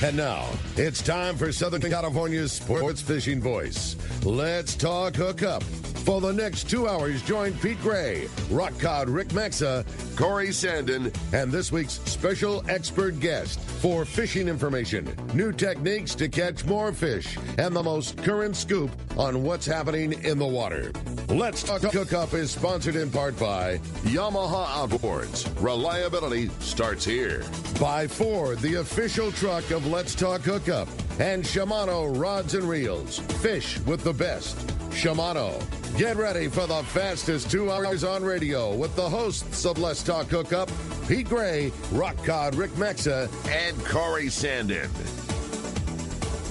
And now, it's time for Southern California's sports fishing voice. Let's talk hookup. For the next 2 hours, join Pete Gray, Rock Cod Rick Maxa, Corey Sandin, and this week's special expert guest for fishing information, new techniques to catch more fish, and the most current scoop on what's happening in the water. Let's Talk Hookup is sponsored in part by Yamaha Outboards. Reliability starts here. By Ford, the official truck of Let's Talk Hookup. And Shimano Rods and Reels. Fish with the best. Shimano. Get ready for the fastest 2 hours on radio with the hosts of Let's Talk Hookup, Pete Gray, Rock Cod Rick Maxa, and Corey Sandin.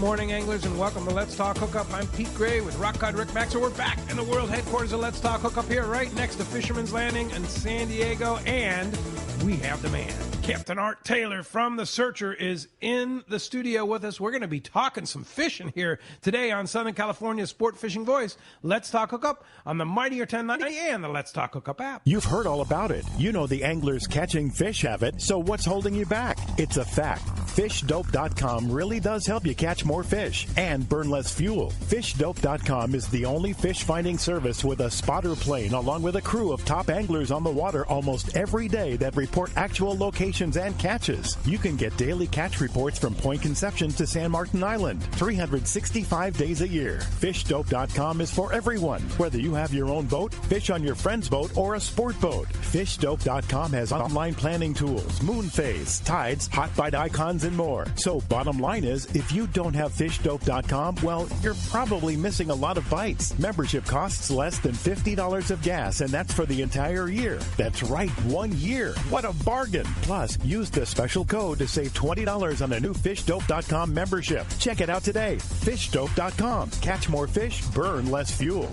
Morning, anglers, and welcome to Let's Talk Hookup. I'm Pete Gray with Rock Cod Rick Maxa. We're back in the world headquarters of Let's Talk Hookup here, right next to Fisherman's Landing in San Diego, and we have the man. Captain Art Taylor from The Searcher is in the studio with us. We're going to be talking some fishing here today on Southern California's Sport Fishing Voice. Let's Talk Hookup on the Mightier 1090 and the Let's Talk Hookup app. You've heard all about it. You know the anglers catching fish have it, so what's holding you back? It's a fact. FishDope.com really does help you catch more fish and burn less fuel. FishDope.com is the only fish finding service with a spotter plane along with a crew of top anglers on the water almost every day that report actual locations and catches. You can get daily catch reports from Point Conception to San Martin Island, 365 days a year. FishDope.com is for everyone, whether you have your own boat, fish on your friend's boat, or a sport boat. FishDope.com has online planning tools, moon phase, tides, hot bite icons, and more. So bottom line is, if you don't have FishDope.com, well, you're probably missing a lot of bites. Membership costs less than $50 of gas, and that's for the entire year. That's right, 1 year. What a bargain. Plus, use the special code to save $20 on a new FishDope.com membership. Check it out today. FishDope.com. Catch more fish, burn less fuel.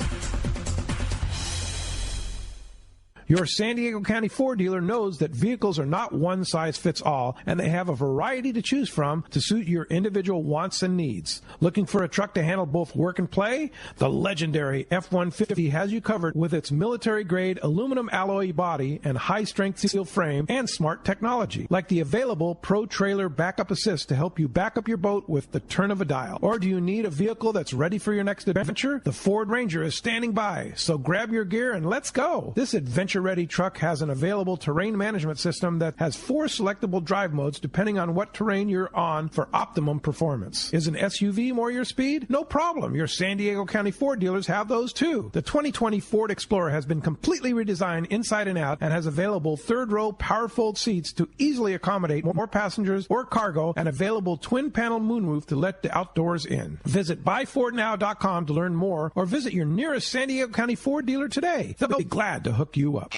Your San Diego County Ford dealer knows that vehicles are not one size fits all, and they have a variety to choose from to suit your individual wants and needs. Looking for a truck to handle both work and play? The legendary F-150 has you covered with its military-grade aluminum alloy body and high-strength steel frame and smart technology, like the available Pro Trailer Backup Assist to help you back up your boat with the turn of a dial. Or do you need a vehicle that's ready for your next adventure? The Ford Ranger is standing by, so grab your gear and let's go. This adventure-ready truck has an available terrain management system that has 4 selectable drive modes depending on what terrain you're on for optimum performance. Is an SUV more your speed? No problem. Your San Diego County Ford dealers have those too. The 2020 Ford Explorer has been completely redesigned inside and out and has available third-row power-fold seats to easily accommodate more passengers or cargo and available twin-panel moonroof to let the outdoors in. Visit buyfordnow.com to learn more or visit your nearest San Diego County Ford dealer today. They'll be glad to hook you up.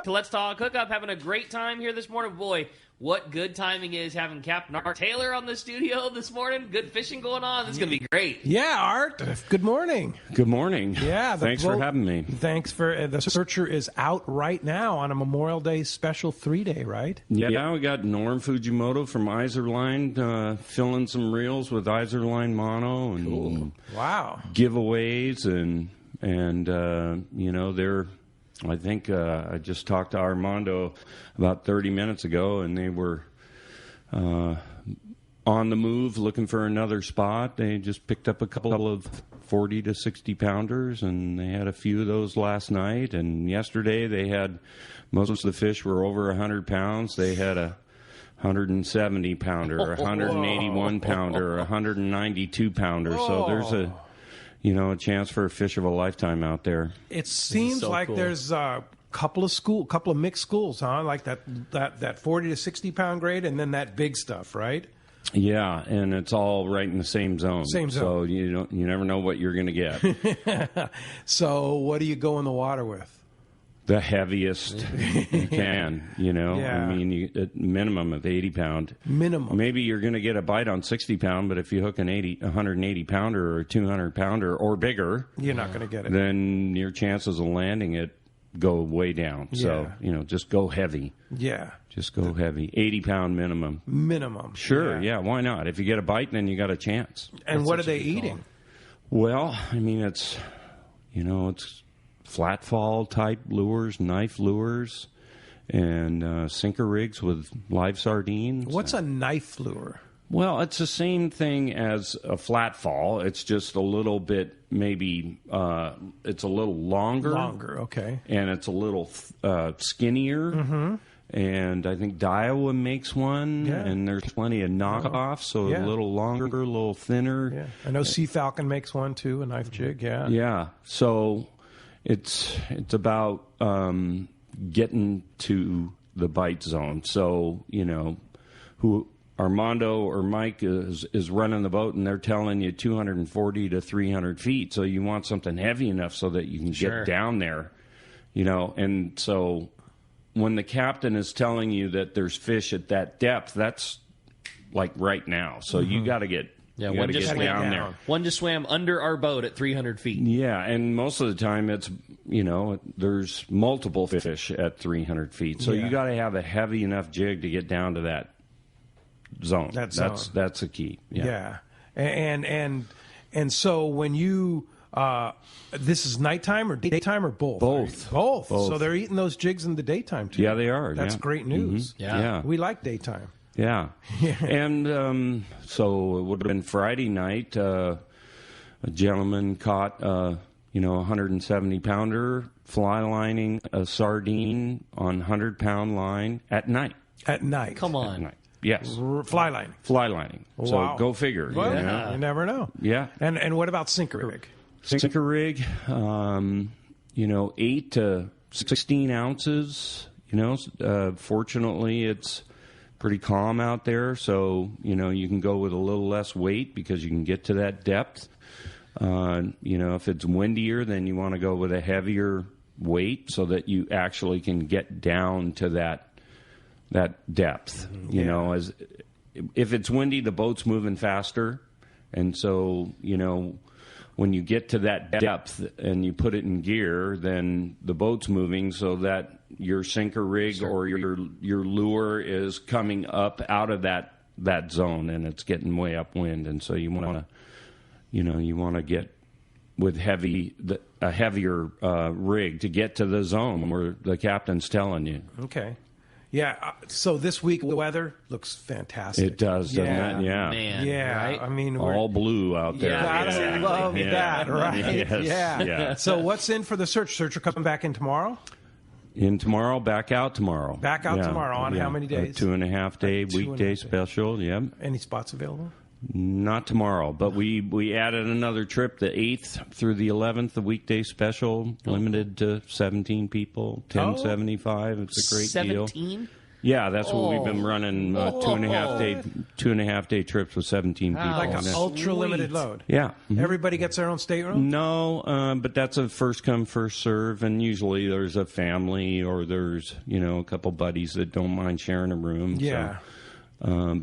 Let's Talk Hookup, having a great time here this morning. Boy, what good timing is having Captain Art Taylor on the studio this morning. Good fishing going on. This is going to be great. Yeah, Art. Good morning. Good morning. Yeah. Thanks for having me. Thanks for The Searcher is out right now on a Memorial Day special 3-day, right? Yeah, we got Norm Fujimoto from Iserline filling some reels with Iserline mono and cool. Wow. Giveaways and you know, they're. I think I just talked to Armando about 30 minutes ago, and they were on the move looking for another spot. They just picked up a couple of 40 to 60 pounders, and they had a few of those last night. And yesterday they had most of the fish were over 100 pounds. They had a 170 pounder, a 181 pounder, a 192 pounder. So there's a chance for a fish of a lifetime out there. It seems so like cool. There's a couple of mixed schools, huh? Like that 40 to 60 pound grade, and then that big stuff, right? Yeah, and it's all right in the same zone. Same zone. So you never know what you're going to get. So what do you go in the water with? The heaviest you can, Yeah. I mean, at minimum of 80 pound. Minimum. Maybe you're going to get a bite on 60 pound, but if you hook 180 pounder or a 200 pounder or bigger, you're not going to get it. Then your chances of landing it go way down. Yeah. So, just go heavy. Yeah. Just go heavy. 80 pound minimum. Minimum. Sure. Yeah. Why not? If you get a bite, then you got a chance. And what are they eating? Well, I mean, it's flat fall type lures, knife lures, and sinker rigs with live sardines. What's a knife lure? Well, it's the same thing as a flat fall. It's just a little bit, maybe, it's a little longer. Longer, okay. And it's a little skinnier. Mm-hmm. And I think Daiwa makes one, and there's plenty of knockoffs, so a little longer, a little thinner. Yeah. I know Sea Falcon makes one, too, a knife jig, Yeah, so it's about getting to the bite zone. So, who Armando or Mike is running the boat, and they're telling you 240 to 300 feet, so you want something heavy enough so that you can get down there, and so when the captain is telling you that there's fish at that depth, that's like right now. So you got to get down there. One just swam under our boat at 300 feet. Yeah, and most of the time it's, there's multiple fish at 300 feet. So you got to have a heavy enough jig to get down to that zone. That's the key. Yeah. And so when you... this is nighttime or daytime or both? Both. So they're eating those jigs in the daytime, too. Yeah, they are. That's great news. Mm-hmm. Yeah. We like daytime. Yeah. And so it would have been Friday night. A gentleman caught, 170-pounder fly lining a sardine on 100-pound line at night. At night. Come on. At night. Yes. Fly lining. Fly lining. Wow. So go figure. Well, you never know. Yeah. And what about sinker rig? Sinker rig, 8 to 16 ounces. Fortunately, it's pretty calm out there, so you can go with a little less weight because you can get to that depth. If it's windier, then you want to go with a heavier weight so that you actually can get down to that depth. As if it's windy, the boat's moving faster, and so when you get to that depth and you put it in gear, then the boat's moving so that your sinker rig or your lure is coming up out of that zone, and it's getting way upwind, and so you want to get with a heavier rig to get to the zone where the captain's telling you. Okay. Yeah, so this week the weather looks fantastic. It does, doesn't it? Yeah. Man, yeah, right? I mean... all blue out there. Gotta love that, right? Yes. Yeah. So what's in for the search? Searcher coming back in tomorrow? In tomorrow, back out tomorrow. Back out tomorrow on how many days? A 2.5-day weekday special, Any spots available? Not tomorrow, but we added another trip, the 8th through the 11th, the weekday special, limited to 17 people, 1075. It's a great 17? deal. 17? Yeah, that's what we've been running, 2.5-day trips with 17 people. Like an ultra-limited load. Yeah. Mm-hmm. Everybody gets their own stateroom? No, but that's a first-come, first-serve, and usually there's a family or there's, a couple buddies that don't mind sharing a room. Yeah. So.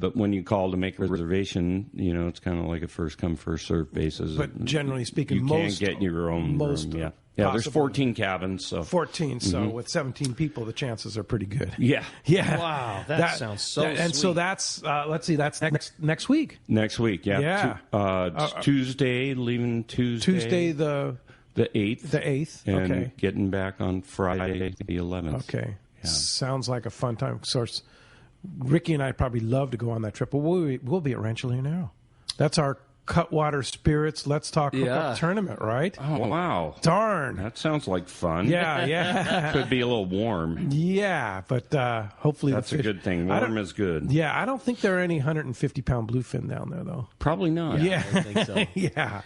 But when you call to make a reservation, it's kind of like a first-come, first-served basis. But generally speaking, you can't get your own room. Yeah, there's 14 cabins. So 14, so with 17 people, the chances are pretty good. Yeah. Wow, that sounds so sweet. And so that's, let's see, that's next week. Next week, yeah. Tuesday, leaving Tuesday. Tuesday the 8th. The 8th, and getting back on Friday the 11th. Okay. Yeah. Sounds like a fun time. Of course, Ricky and I probably love to go on that trip, but we'll be at Rancho Leonero. That's our Cutwater Spirits Let's Talk Hookup tournament, right? Oh, wow. Darn. That sounds like fun. Yeah. Could be a little warm. Yeah, but hopefully that's a good thing. Warm is good. Yeah, I don't think there are any 150-pound bluefin down there, though. Probably not. Yeah. I don't think so. Yeah.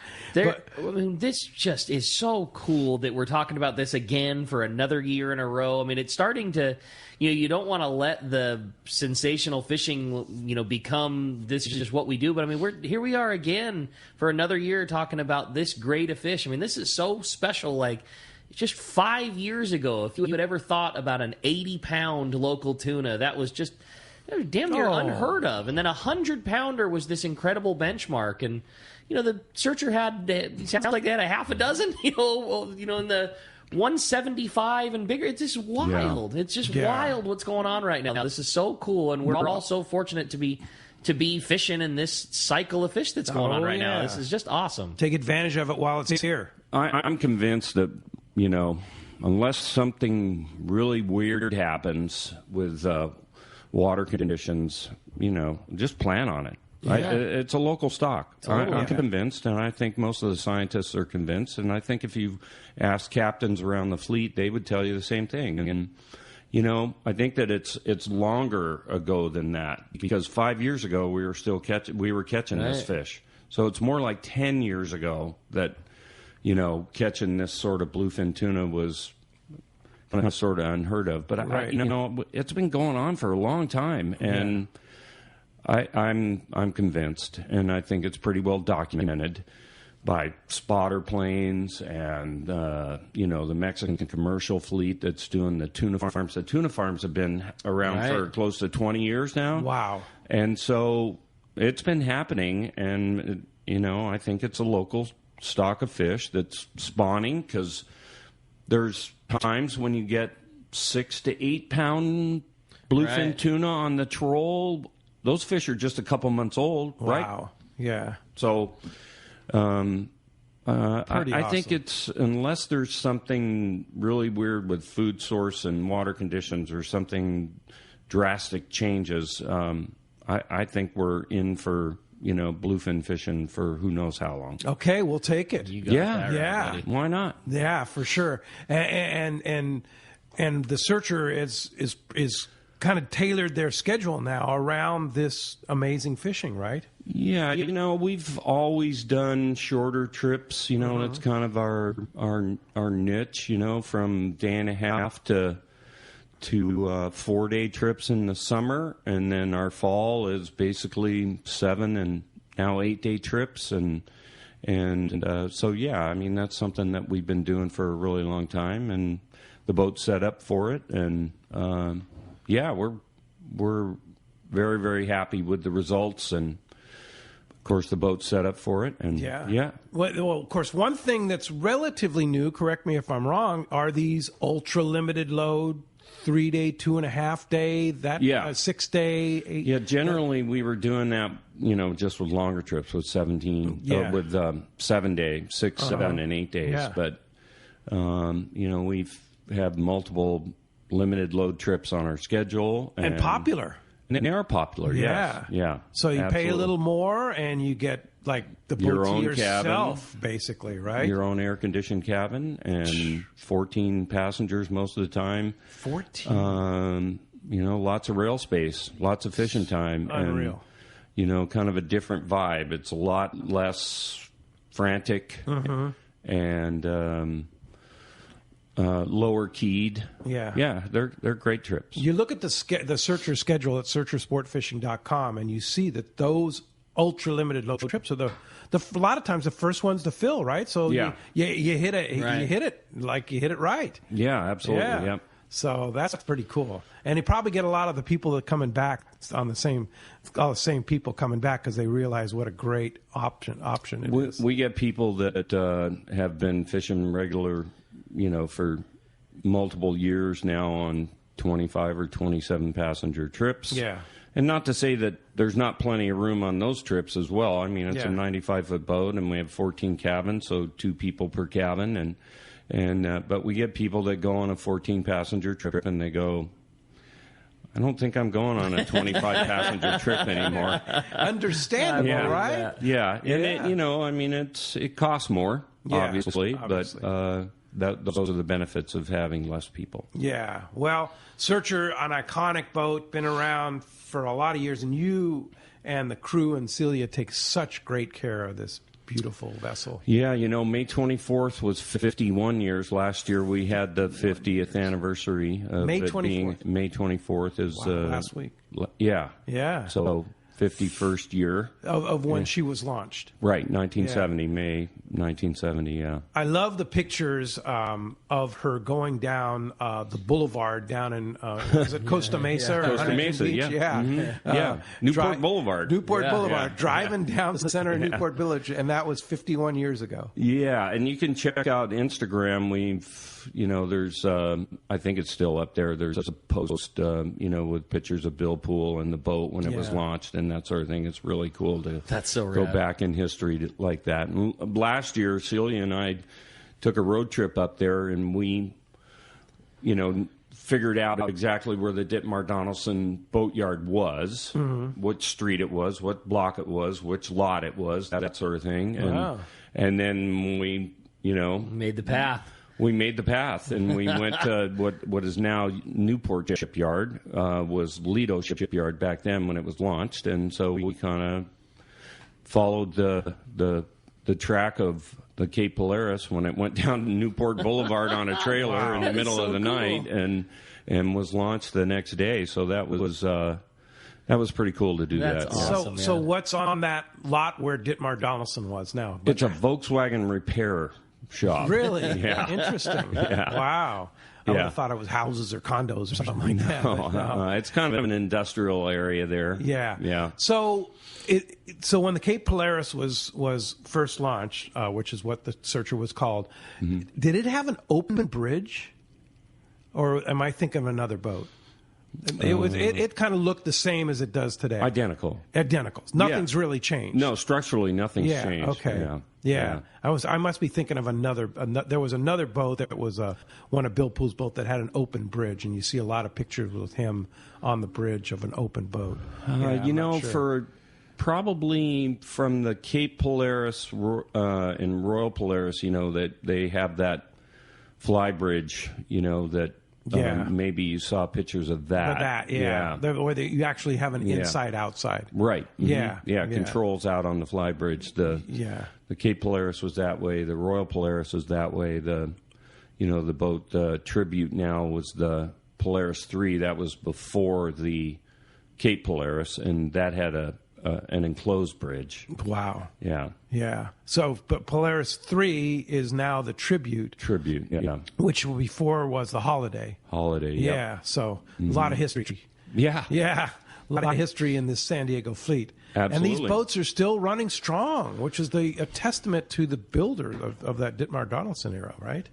This just is so cool that we're talking about this again for another year in a row. I mean, it's starting to... you don't want to let the sensational fishing, become this is just what we do. But I mean, here we are again for another year talking about this great a fish. I mean, this is so special. Like just 5 years ago, if you had ever thought about an 80-pound local tuna, that was damn near unheard of. And then 100-pounder was this incredible benchmark. And the searcher sounds like they had a half a dozen. In the 175 and bigger. It's just wild. Yeah. It's just wild what's going on right now. This is so cool, and we're all so fortunate to be fishing in this cycle of fish that's going on right now. This is just awesome. Take advantage of it while it's here. I'm convinced that unless something really weird happens with water conditions, just plan on it. Yeah. It's a local stock. Totally. I'm convinced, and I think most of the scientists are convinced. And I think if you ask captains around the fleet, they would tell you the same thing. And I think that it's longer ago than that, because 5 years ago we were catching this fish. So it's more like 10 years ago that catching this sort of bluefin tuna was sort of unheard of. But it's been going on for a long time, and I'm convinced, and I think it's pretty well documented by spotter planes and the Mexican commercial fleet that's doing the tuna farms. The tuna farms have been around for close to 20 years now. Wow! And so it's been happening, and I think it's a local stock of fish that's spawning, because there's times when you get 6 to 8 pound bluefin tuna on the troll. Those fish are just a couple months old, right? Wow. Yeah. So I think it's, unless there's something really weird with food source and water conditions or something drastic changes, I think we're in for bluefin fishing for who knows how long. Okay, we'll take it. You got that right, Why not? Yeah, for sure. And the Searcher is kind of tailored their schedule now around this amazing fishing, right? Yeah, we've always done shorter trips. That's kind of our niche. From day and a half to 4-day trips in the summer, and then our fall is basically 7 and now 8-day trips, and so that's something that we've been doing for a really long time, and the boat's set up for it, and we're very, very happy with the results, and of course the boat's set up for it, and Well, of course, one thing that's relatively new, correct me if I'm wrong, are these ultra limited load 3-day, 2.5-day, 6-day, 8. Yeah, generally we were doing that, just with longer trips, with 17, with 7-day, 6, 7, and 8 days. Yeah. But we've had multiple limited load trips on our schedule, and popular. And they are popular. Yeah, yeah. So you pay a little more, and you get like the boat your to own yourself, cabin, basically, right? Your own air-conditioned cabin, and 14 passengers most of the time. 14. Lots of rail space, lots of fishing time. Unreal. And, kind of a different vibe. It's a lot less frantic and lower keyed. Yeah, they're great trips. You look at the Searcher schedule at searchersportfishing.com, and you see that those ultra limited load trips are a lot of times the first ones to fill, right? So you hit it right. Yeah, absolutely. Yeah. Yep. So that's pretty cool, and you probably get a lot of the people that are coming back all the same people coming back because they realize what a great option it is. We get people that have been fishing regular, for multiple years now on 25 or 27 passenger trips. Yeah. And not to say that there's not plenty of room on those trips as well. I mean, it's a 95-foot boat, and we have 14 cabins, so 2 people per cabin. But we get people that go on a 14-passenger trip, and they go, I don't think I'm going on a 25-passenger trip anymore. Understandable, right? Yeah. And, it costs more, obviously. But those are the benefits of having less people. Yeah. Well, Searcher, an iconic boat, been around for a lot of years, and you and the crew and Celia take such great care of this beautiful vessel. Yeah, May 24th was 51 years. Last year we had the 50th anniversary of May it 24th. being May 24th is last week. Yeah. Yeah. So 51st year of when she was launched. Right, 1970, May 1970, yeah. I love the pictures of her going down the boulevard down in, is it Costa Mesa? Or Costa Huntington Mesa, Beach? yeah. Yeah. Newport Boulevard. Newport Boulevard, driving down the center of Newport Village, and that was 51 years ago. Yeah, and you can check out Instagram. There's, I think it's still up there. There's a post, with pictures of Bill Poole and the boat when it was launched and that sort of thing. It's really cool to go back in history like that. And last year, Celia and I took a road trip up there, and we figured out exactly where the Ditmar Donaldson boatyard was, which street it was, what block it was, which lot it was, that sort of thing. And then we, made the path. We made the path, and we went to what is now Newport Shipyard, was Lido Shipyard back then when it was launched, and so we kind of followed the track of the Cape Polaris when it went down to Newport Boulevard on a trailer in the middle of the night, and was launched the next day. So that was pretty cool to do that. Awesome, so what's on that lot where Ditmar Donaldson was now? It's a Volkswagen repair shop. Really? Yeah. Interesting. Yeah. Wow. I would have thought it was houses or condos or something like that. No. It's kind of an industrial area there. Yeah. Yeah. So when the Cape Polaris was first launched, which is what the Searcher was called, did it have an open bridge? Or am I thinking of another boat? It kind of looked the same as it does today. Identical. Nothing's really changed. No, structurally nothing's changed. Okay. Yeah. I must be thinking of another. There was another boat that was one of Bill Poole's boat that had an open bridge, and you see a lot of pictures with him on the bridge of an open boat. For probably from the Cape Polaris and Royal Polaris, that they have that fly bridge, that. Maybe you saw pictures of that. Where you actually have an inside-outside. Right. Mm-hmm. Yeah. Controls out on the fly bridge. The Cape Polaris was that way. The Royal Polaris was that way. The boat Tribute now was the Polaris 3. That was before the Cape Polaris, and that had an enclosed bridge. Wow. Yeah. Yeah. So, but Polaris 3 is now the Tribute. Tribute, yeah. Which before was the Holiday. Holiday, yeah. So, a lot of history. Yeah. Yeah. A lot of history in this San Diego fleet. Absolutely. And these boats are still running strong, which is a testament to the builder of that Ditmar Donaldson era, right?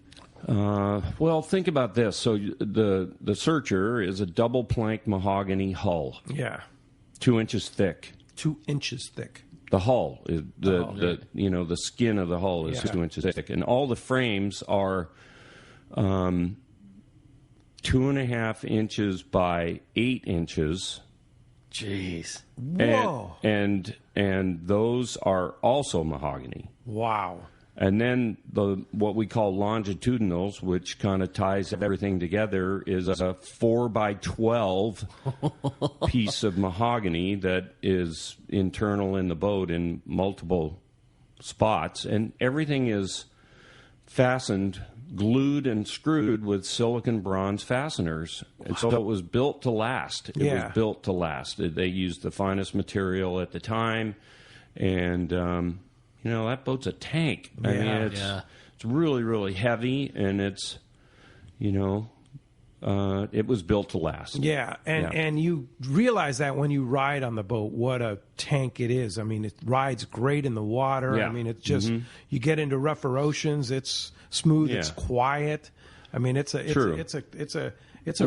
Well, think about this. So, the Searcher is a double plank mahogany hull. Yeah. 2 inches thick. 2 inches thick. The hull, the skin of the hull is 2 inches thick, and all the frames are 2.5 inches by 8 inches. Jeez! Whoa! And those are also mahogany. Wow! And then what we call longitudinals, which kind of ties everything together, is a 4 by 12 piece of mahogany that is internal in the boat in multiple spots, and everything is fastened, glued and screwed with silicon bronze fasteners. And so it was built to last. It was built to last. They used the finest material at the time, and that boat's a tank. I mean, it's really, really heavy, and it's, it was built to last. Yeah, and you realize that when you ride on the boat, what a tank it is. I mean, it rides great in the water. Yeah. I mean, it's just, you get into rougher oceans, it's smooth, it's quiet. I mean, it's a True. It's a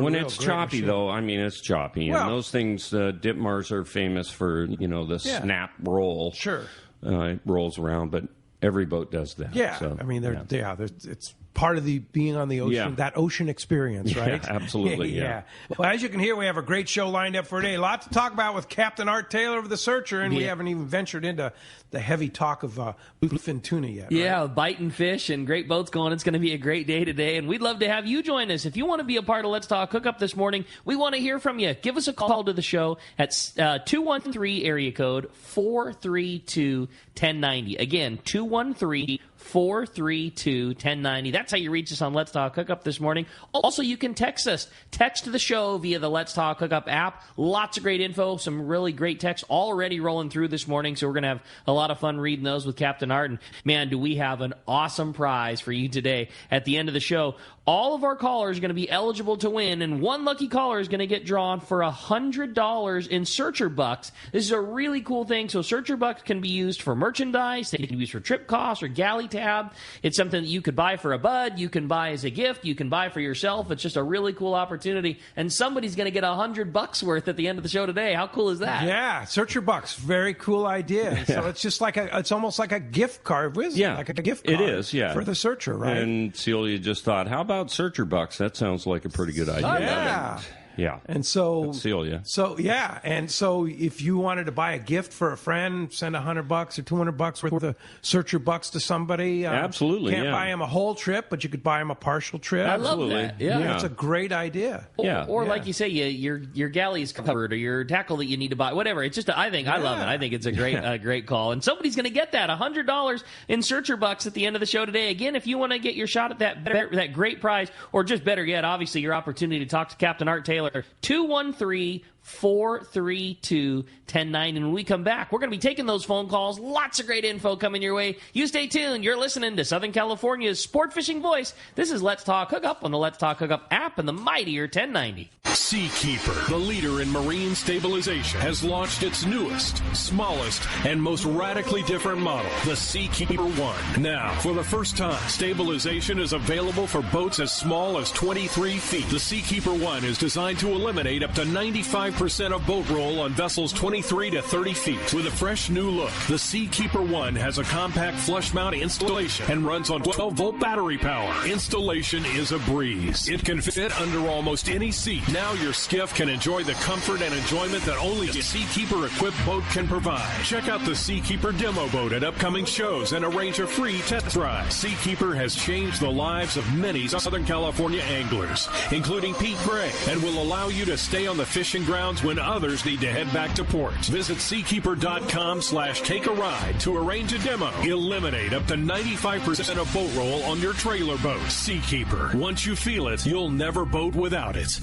when real it's great choppy, machine. though, I mean, it's choppy. Well, and those things, Ditmars are famous for, the snap roll. Sure. It rolls around, but every boat does that. Yeah, so, I mean, it's part of the being on the ocean, that ocean experience, right? Yeah, absolutely, yeah. Well, as you can hear, we have a great show lined up for today. A lot to talk about with Captain Art Taylor of the Searcher, and we haven't even ventured into the heavy talk of bluefin tuna yet. Yeah, right? biting fish and great boats going. It's going to be a great day today, and we'd love to have you join us. If you want to be a part of Let's Talk Hookup this morning, we want to hear from you. Give us a call to the show at 213 area code 432-1090. Again, 213-432-1090. That's how you reach us on Let's Talk Hookup this morning. Also, you can text us. Text the show via the Let's Talk Hookup app. Lots of great info, some really great texts already rolling through this morning, so we're going to have a lot of fun reading those with Captain Art. And, man, do we have an awesome prize for you today at the end of the show. All of our callers are going to be eligible to win, and one lucky caller is going to get drawn for $100 in Searcher Bucks. This is a really cool thing. So Searcher Bucks can be used for merchandise. They can be used for trip costs or galley tab. It's something that you could buy for a bud. You can buy as a gift. You can buy for yourself. It's just a really cool opportunity, and somebody's going to get $100 worth at the end of the show today. How cool is that? Yeah, Searcher Bucks. Very cool idea. Yeah. So it's just it's almost like a gift card. Yeah, like a gift card. It is, yeah. For the Searcher, right? And Celia just thought, how about about Searcher Bucks? That sounds like a pretty good idea. Yeah. Yeah. And so, and so if you wanted to buy a gift for a friend, send $100 or $200 worth of Searcher Bucks to somebody. Absolutely, Can't buy him a whole trip, but you could buy him a partial trip. I love that. Yeah. It's a great idea. Or like you say, your galley's covered, or your tackle that you need to buy, whatever. It's just, I love it. I think it's a great, great call. And somebody's going to get that $100 in Searcher Bucks at the end of the show today. Again, if you want to get your shot at that great prize, or just better yet, obviously your opportunity to talk to Captain Art Taylor. 213-432-1090. And when we come back, we're going to be taking those phone calls. Lots of great info coming your way. You stay tuned. You're listening to Southern California's sport fishing voice. This is Let's Talk Hookup on the Let's Talk Hookup app and the mightier 1090. Seakeeper, the leader in marine stabilization, has launched its newest, smallest, and most radically different model, the Seakeeper 1. Now, for the first time, stabilization is available for boats as small as 23 feet. The Seakeeper 1 is designed to eliminate up to 95% of boat roll on vessels 23 to 30 feet. With a fresh new look, the Seakeeper 1 has a compact flush mount installation and runs on 12-volt battery power. Installation is a breeze. It can fit under almost any seat. Now your skiff can enjoy the comfort and enjoyment that only a Seakeeper-equipped boat can provide. Check out the Seakeeper demo boat at upcoming shows and arrange a free test drive. Seakeeper has changed the lives of many Southern California anglers, including Pete Gray, and will allow you to stay on the fishing grounds when others need to head back to port. Visit seakeeper.com/take-a-ride to arrange a demo. Eliminate up to 95% of boat roll on your trailer boat. Seakeeper. Once you feel it, you'll never boat without it.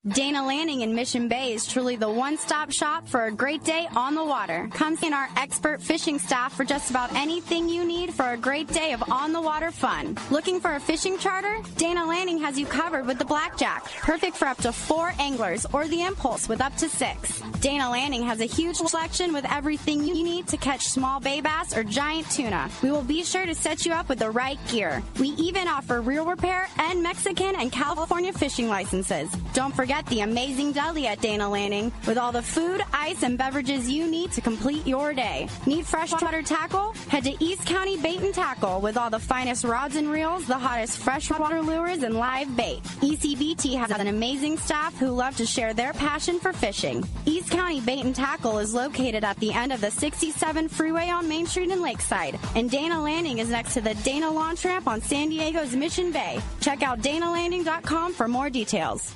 Dana Landing in Mission Bay is truly the one-stop shop for a great day on the water. Come see our expert fishing staff for just about anything you need for a great day of on-the-water fun. Looking for a fishing charter? Dana Landing has you covered with the Blackjack, perfect for up to 4 anglers, or the Impulse with up to 6. Dana Landing has a huge selection with everything you need to catch small bay bass or giant tuna. We will be sure to set you up with the right gear. We even offer reel repair and Mexican and California fishing licenses. Don't forget the amazing deli at Dana Landing with all the food, ice, and beverages you need to complete your day. Need freshwater tackle? Head to East County Bait and Tackle with all the finest rods and reels, the hottest freshwater lures, and live bait. ECBT has an amazing staff who love to share their passion for fishing. East County Bait and Tackle is located at the end of the 67 freeway on Main Street in Lakeside, and Dana Landing is next to the Dana Launch Ramp on San Diego's Mission Bay. Check out danalanding.com for more details.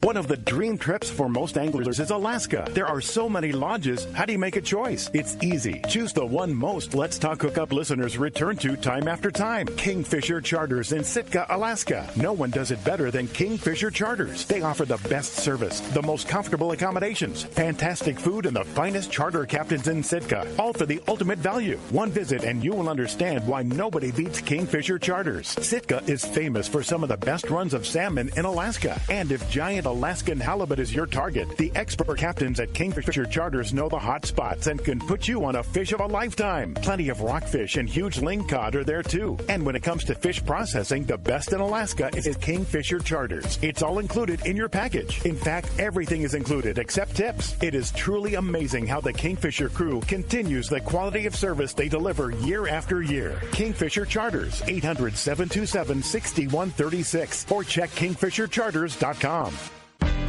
One of the dream trips for most anglers is Alaska. There are so many lodges. How do you make a choice? It's easy. Choose the one most Let's Talk Hookup listeners return to time after time. Kingfisher Charters in Sitka, Alaska. No one does it better than Kingfisher Charters. They offer the best service, the most comfortable accommodations, fantastic food, and the finest charter captains in Sitka. All for the ultimate value. One visit and you will understand why nobody beats Kingfisher Charters. Sitka is famous for some of the best runs of salmon in Alaska. And if giant Alaskan halibut is your target, the expert captains at Kingfisher Charters know the hot spots and can put you on a fish of a lifetime. Plenty of rockfish and huge lingcod are there too. And when it comes to fish processing, the best in Alaska is Kingfisher Charters. It's all included in your package. In fact, everything is included except tips. It is truly amazing how the Kingfisher crew continues the quality of service they deliver year after year. Kingfisher Charters, 800-727-6136, or check kingfishercharters.com.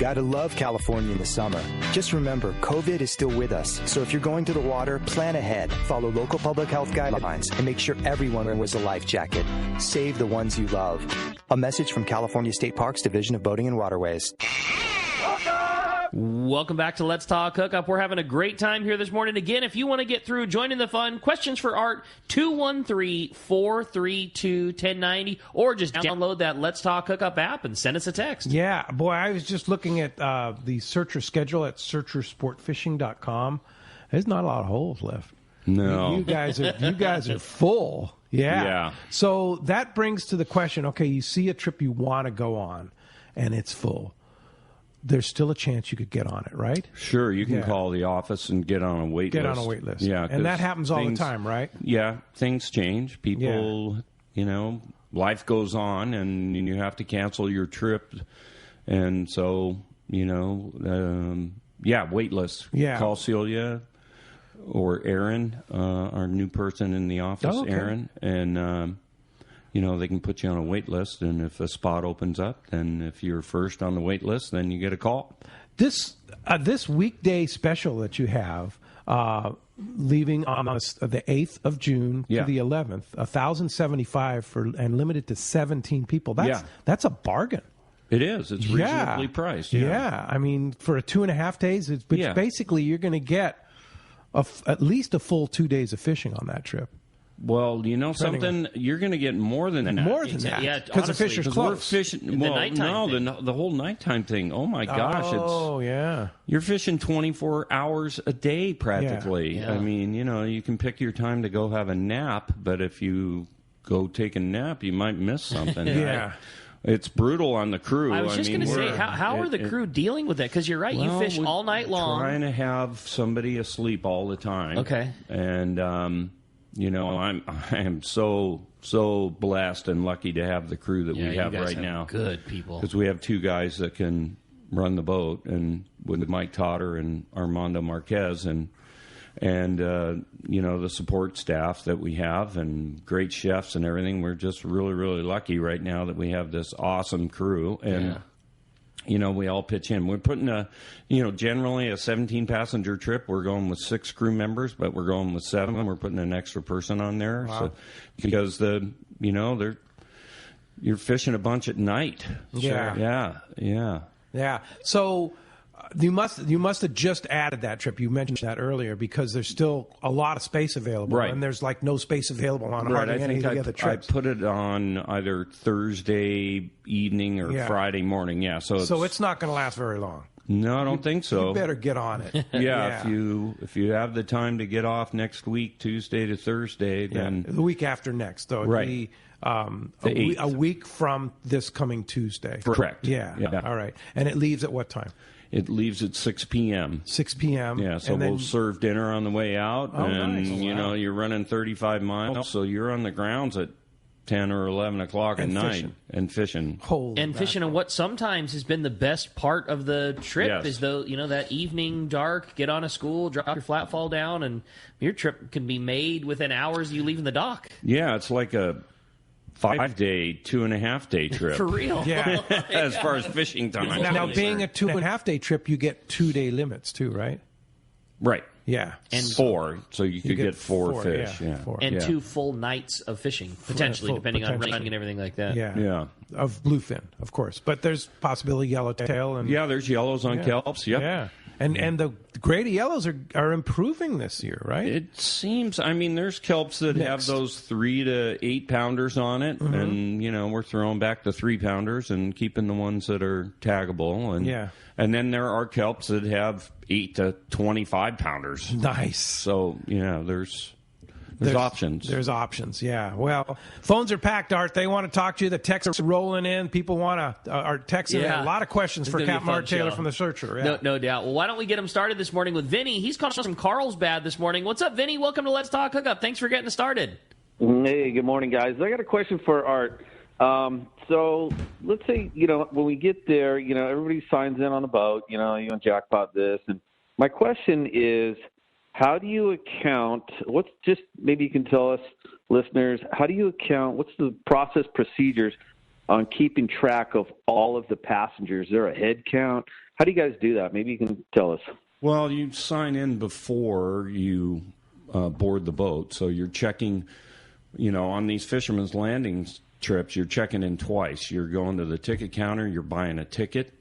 Gotta love California in the summer. Just remember, COVID is still with us, so if you're going to the water, plan ahead, follow local public health guidelines, and make sure everyone wears a life jacket. Save the ones you love. A message from California State Parks Division of Boating and Waterways. Welcome back to Let's Talk Hookup. We're having a great time here this morning. Again, if you want to get through, join in the fun. Questions for Art, 213-432-1090, or just download that Let's Talk Hookup app and send us a text. Yeah, boy, I was just looking at the searcher schedule at searchersportfishing.com. There's not a lot of holes left. No. You guys are full. Yeah. So that brings to the question, okay, you see a trip you want to go on, and it's full. There's still a chance you could get on it, right? Sure, you can call the office and get on a wait list. Get on a wait list. Yeah, and that happens all the time, right? Yeah, things change. People, life goes on, and you have to cancel your trip. And so, wait list. Yeah. Call Celia or Aaron, our new person in the office, Aaron, and they can put you on a wait list, and if a spot opens up, then if you're first on the wait list, then you get a call. This weekday special that you have, leaving on the 8th of June to the 11th, $1,075 and limited to 17 people. That's a bargain. It is. It's reasonably priced. Yeah. I mean, for a 2.5 days, basically you're going to get at least a full 2 days of fishing on that trip. Well, something, you're going to get more than that. More than that. Yeah, because the fish are close. We're fishing, the whole nighttime thing. Oh, my gosh. You're fishing 24 hours a day practically. Yeah. I mean, you can pick your time to go have a nap, but if you go take a nap, you might miss something. Yeah. It's brutal on the crew. I was just going to say, how are the crew dealing with that? Because you're right, you fish all night long. Trying to have somebody asleep all the time. Okay. And, I am so blessed and lucky to have the crew that we have right now. Good people. Because we have 2 guys that can run the boat, and with Mike Totter and Armando Marquez, and the support staff that we have, and great chefs and everything. We're just really, really lucky right now that we have this awesome crew, and we all pitch in. We're putting generally a 17-passenger trip. We're going with 6 crew members, but we're going with 7. We're putting an extra person on there, wow. Because you're fishing a bunch at night. Yeah. Yeah. So you must have just added that trip. You mentioned that earlier because there's still a lot of space available, right? And there's like no space available on hardly any of the other trips. I put it on either Thursday evening or Friday morning. Yeah, so it's not going to last very long. No, I don't think so. You better get on it. Yeah, if you have the time to get off next week, Tuesday to Thursday, then the week after next, though, it'd be a week from this coming Tuesday. Correct. Yeah. All right, and it leaves at what time? It leaves at 6 p.m. 6 p.m. Yeah, so we'll serve dinner on the way out, nice. You're running 35 miles, so you're on the grounds at 10 or 11 o'clock at night and fishing. Fishing on what sometimes has been the best part of the trip is that evening dark, get on a school, drop your flat fall down, and your trip can be made within hours of you leaving the dock. Yeah, it's like a 5-day, 2.5-day trip. For real. Yeah. As far as fishing time. Now, being a 2.5-day trip, you get 2-day limits too, right? Right. Yeah. And 4, so you could get 4 fish. Yeah. 4. And 2 full nights of fishing, potentially, depending on running and everything like that. Yeah. Of bluefin, of course. But there's possibility yellowtail. And there's yellows on kelps. Yep. Yeah. And the graded yellows are improving this year, right? It seems. I mean, there's kelps that have those 3 to 8 pounders on it, and we're throwing back the 3 pounders and keeping the ones that are taggable, and then there are kelps that have 8 to 25 pounders. Nice. So there's options. There's options, yeah. Well, phones are packed, Art. They want to talk to you. The texts are rolling in. People are texting in. A lot of questions for Captain Art Taylor from The Searcher. Yeah. No doubt. Well, why don't we get him started this morning with Vinny? He's calling from Carlsbad this morning. What's up, Vinny? Welcome to Let's Talk Hookup. Thanks for getting us started. Hey, good morning, guys. I got a question for Art. So let's say, when we get there, everybody signs in on the boat, you jackpot this. And my question is, how do you account, maybe you can tell us, listeners, how do you account, what's the process procedures on keeping track of all of the passengers? Is there a head count? How do you guys do that? Maybe you can tell us. Well, you sign in before you board the boat. So you're checking, on these fishermen's landing trips, you're checking in twice. You're going to the ticket counter, you're buying a ticket.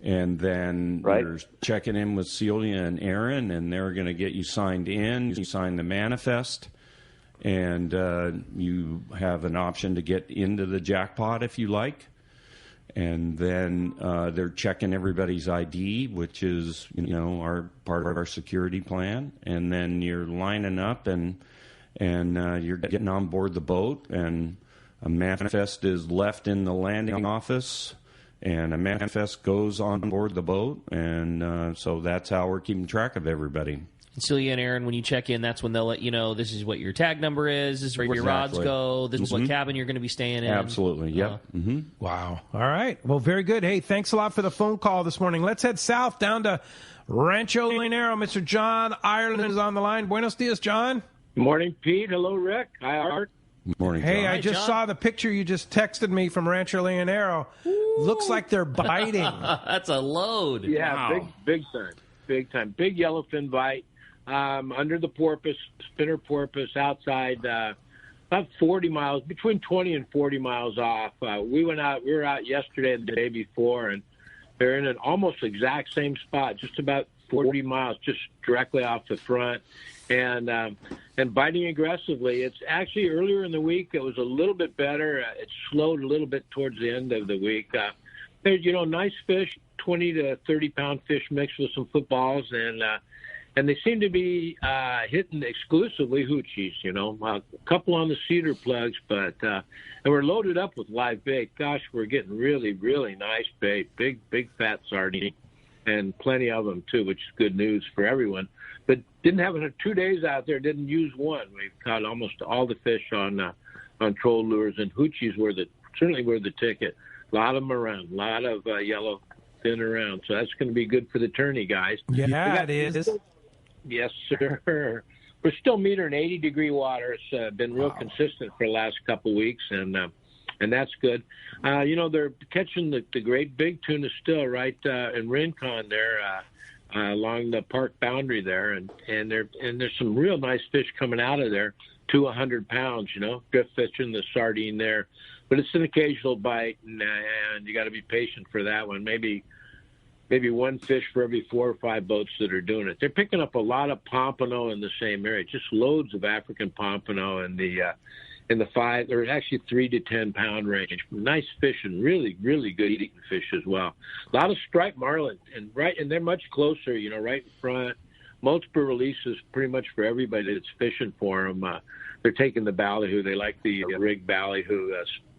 And then you're checking in with Celia and Aaron, and they're going to get you signed in. You sign the manifest, and you have an option to get into the jackpot if you like. And then they're checking everybody's ID, which is, our part of our security plan. And then you're lining up, and you're getting on board the boat, and a manifest is left in the landing office. And a manifest goes on board the boat, and so that's how we're keeping track of everybody. Celia and Aaron, when you check in, that's when they'll let you know this is what your tag number is, this is where your rods go, this is what cabin you're going to be staying in. Absolutely, yep. Wow. All right. Well, very good. Hey, thanks a lot for the phone call this morning. Let's head south down to Rancho Linero. Mr. John Ireland is on the line. Buenos dias, John. Good morning, Pete. Hello, Rick. Hi, Art. Morning, John. Hey, I just saw the picture you just texted me from Rancho Leonero. Looks like they're biting. That's a load. Yeah, wow. big time. Big yellowfin bite under the porpoise, spinner porpoise outside, about 40 miles, between 20 and 40 miles off. We were out yesterday and the day before, and they're in an almost exact same spot, just about 40 miles, just directly off the front, and biting aggressively. It's actually earlier in the week, it was a little bit better. It slowed a little bit towards the end of the week. There's, nice fish, 20 to 30-pound fish mixed with some footballs, and they seem to be hitting exclusively hoochies, a couple on the cedar plugs, but and we're loaded up with live bait. Gosh, we're getting really, really nice bait, big fat sardine, and plenty of them too, which is good news for everyone. But didn't have 2 days out there, didn't use one. We've caught almost all the fish on troll lures, and hoochies certainly were the ticket. A lot of them around, a lot of yellow fin around, so that's going to be good for the tourney, guys. Yeah, it is. Yes, sir. We're still metering 80-degree water. It's been real consistent for the last couple of weeks, and that's good. They're catching the great big tuna still right in Rincon there along the park boundary there, and there's some real nice fish coming out of there, 100 pounds, drift fishing the sardine there. But it's an occasional bite, and you got to be patient for that one. Maybe one fish for every 4 or 5 boats that are doing it. They're picking up a lot of pompano in the same area, just loads of African pompano in the 5 or actually 3 to 10 pound range. Nice fish and really, really good eating fish as well. A lot of striped marlin, and they're much closer, right in front. Multiple releases pretty much for everybody that's fishing for them. They're taking the ballyhoo. They like the rig ballyhoo.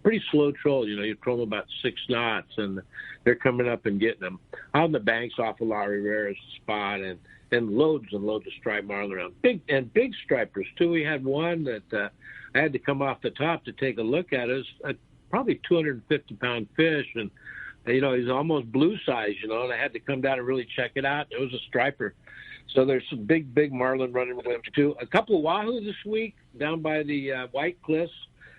Pretty slow troll. You troll them about 6 knots, and they're coming up and getting them. On the banks off of La Rivera's spot, and loads and loads of striped marlin around. Big stripers, too. We had one that I had to come off the top to take a look at. It was probably 250-pound fish, and, he's almost blue size, and I had to come down and really check it out. It was a striper. So there's some big marlin running with them, too. A couple of wahoo this week down by the White Cliffs,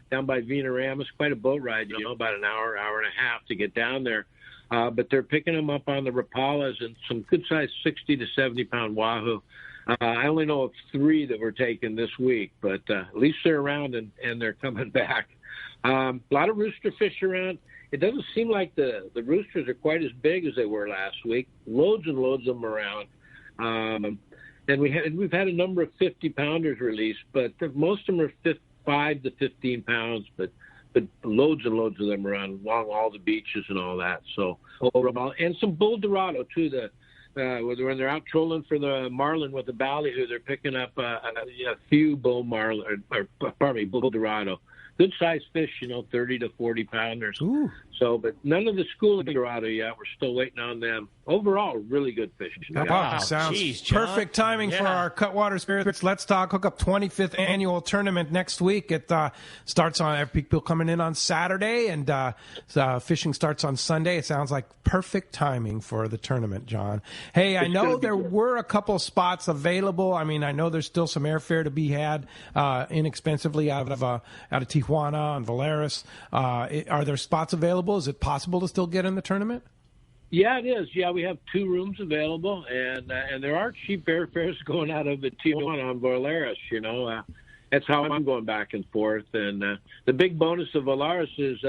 down by Veneramus. Quite a boat ride, about an hour and a half to get down there. But they're picking them up on the Rapalas and some good-sized 60 to 70-pound wahoo. I only know of 3 that were taken this week, but at least they're around and they're coming back. A lot of rooster fish around. It doesn't seem like the roosters are quite as big as they were last week. Loads and loads of them around. And we've had a number of 50-pounders released, but most of them are 5 to 15 pounds, but loads and loads of them around along all the beaches and all that. So overall, and some bull dorado too. When they're out trolling for the marlin with the ballyhoo, they're picking up a few bull dorado. Good sized fish, 30 to 40 pounders. Ooh. So, but none of the school of dorado yet. We're still waiting on them. Overall, really good fish. Wow, sounds perfect timing for our Cutwater Spirits Let's Talk Hookup 25th annual tournament next week. It starts on people coming in on Saturday, and fishing starts on Sunday. It sounds like perfect timing for the tournament, John. Hey, I know there were a couple spots available. I mean, I know there's still some airfare to be had inexpensively out of Tijuana and Valeras. Are there spots available? Is it possible to still get in the tournament? Yeah, it is. Yeah, we have 2 rooms available, and there are cheap airfares going out of the Tijuana on Valeras. That's how I'm going back and forth. And the big bonus of Valeras is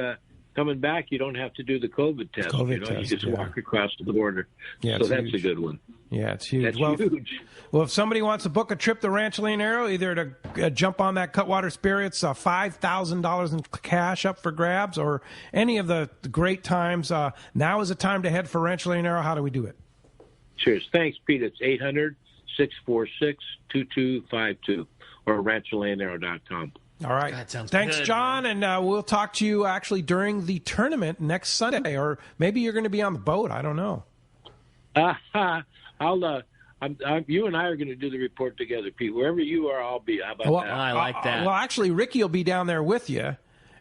coming back, you don't have to do the COVID test. You just walk across the border. Yeah, so that's huge. A good one. Yeah, it's huge. That's huge. Well, if somebody wants to book a trip to Rancho Leonero, either to jump on that Cutwater Spirits, $5,000 in cash up for grabs, or any of the great times, now is the time to head for Rancho Leonero. How do we do it? Cheers. Thanks, Pete. It's 800-646-2252 or rancholeonero.com. All right. Thanks, good, John, man. And we'll talk to you actually during the tournament next Sunday, or maybe you're going to be on the boat. I don't know. You and I are going to do the report together, Pete. Wherever you are, I'll be. How about that? I like that. Well, actually, Ricky will be down there with you,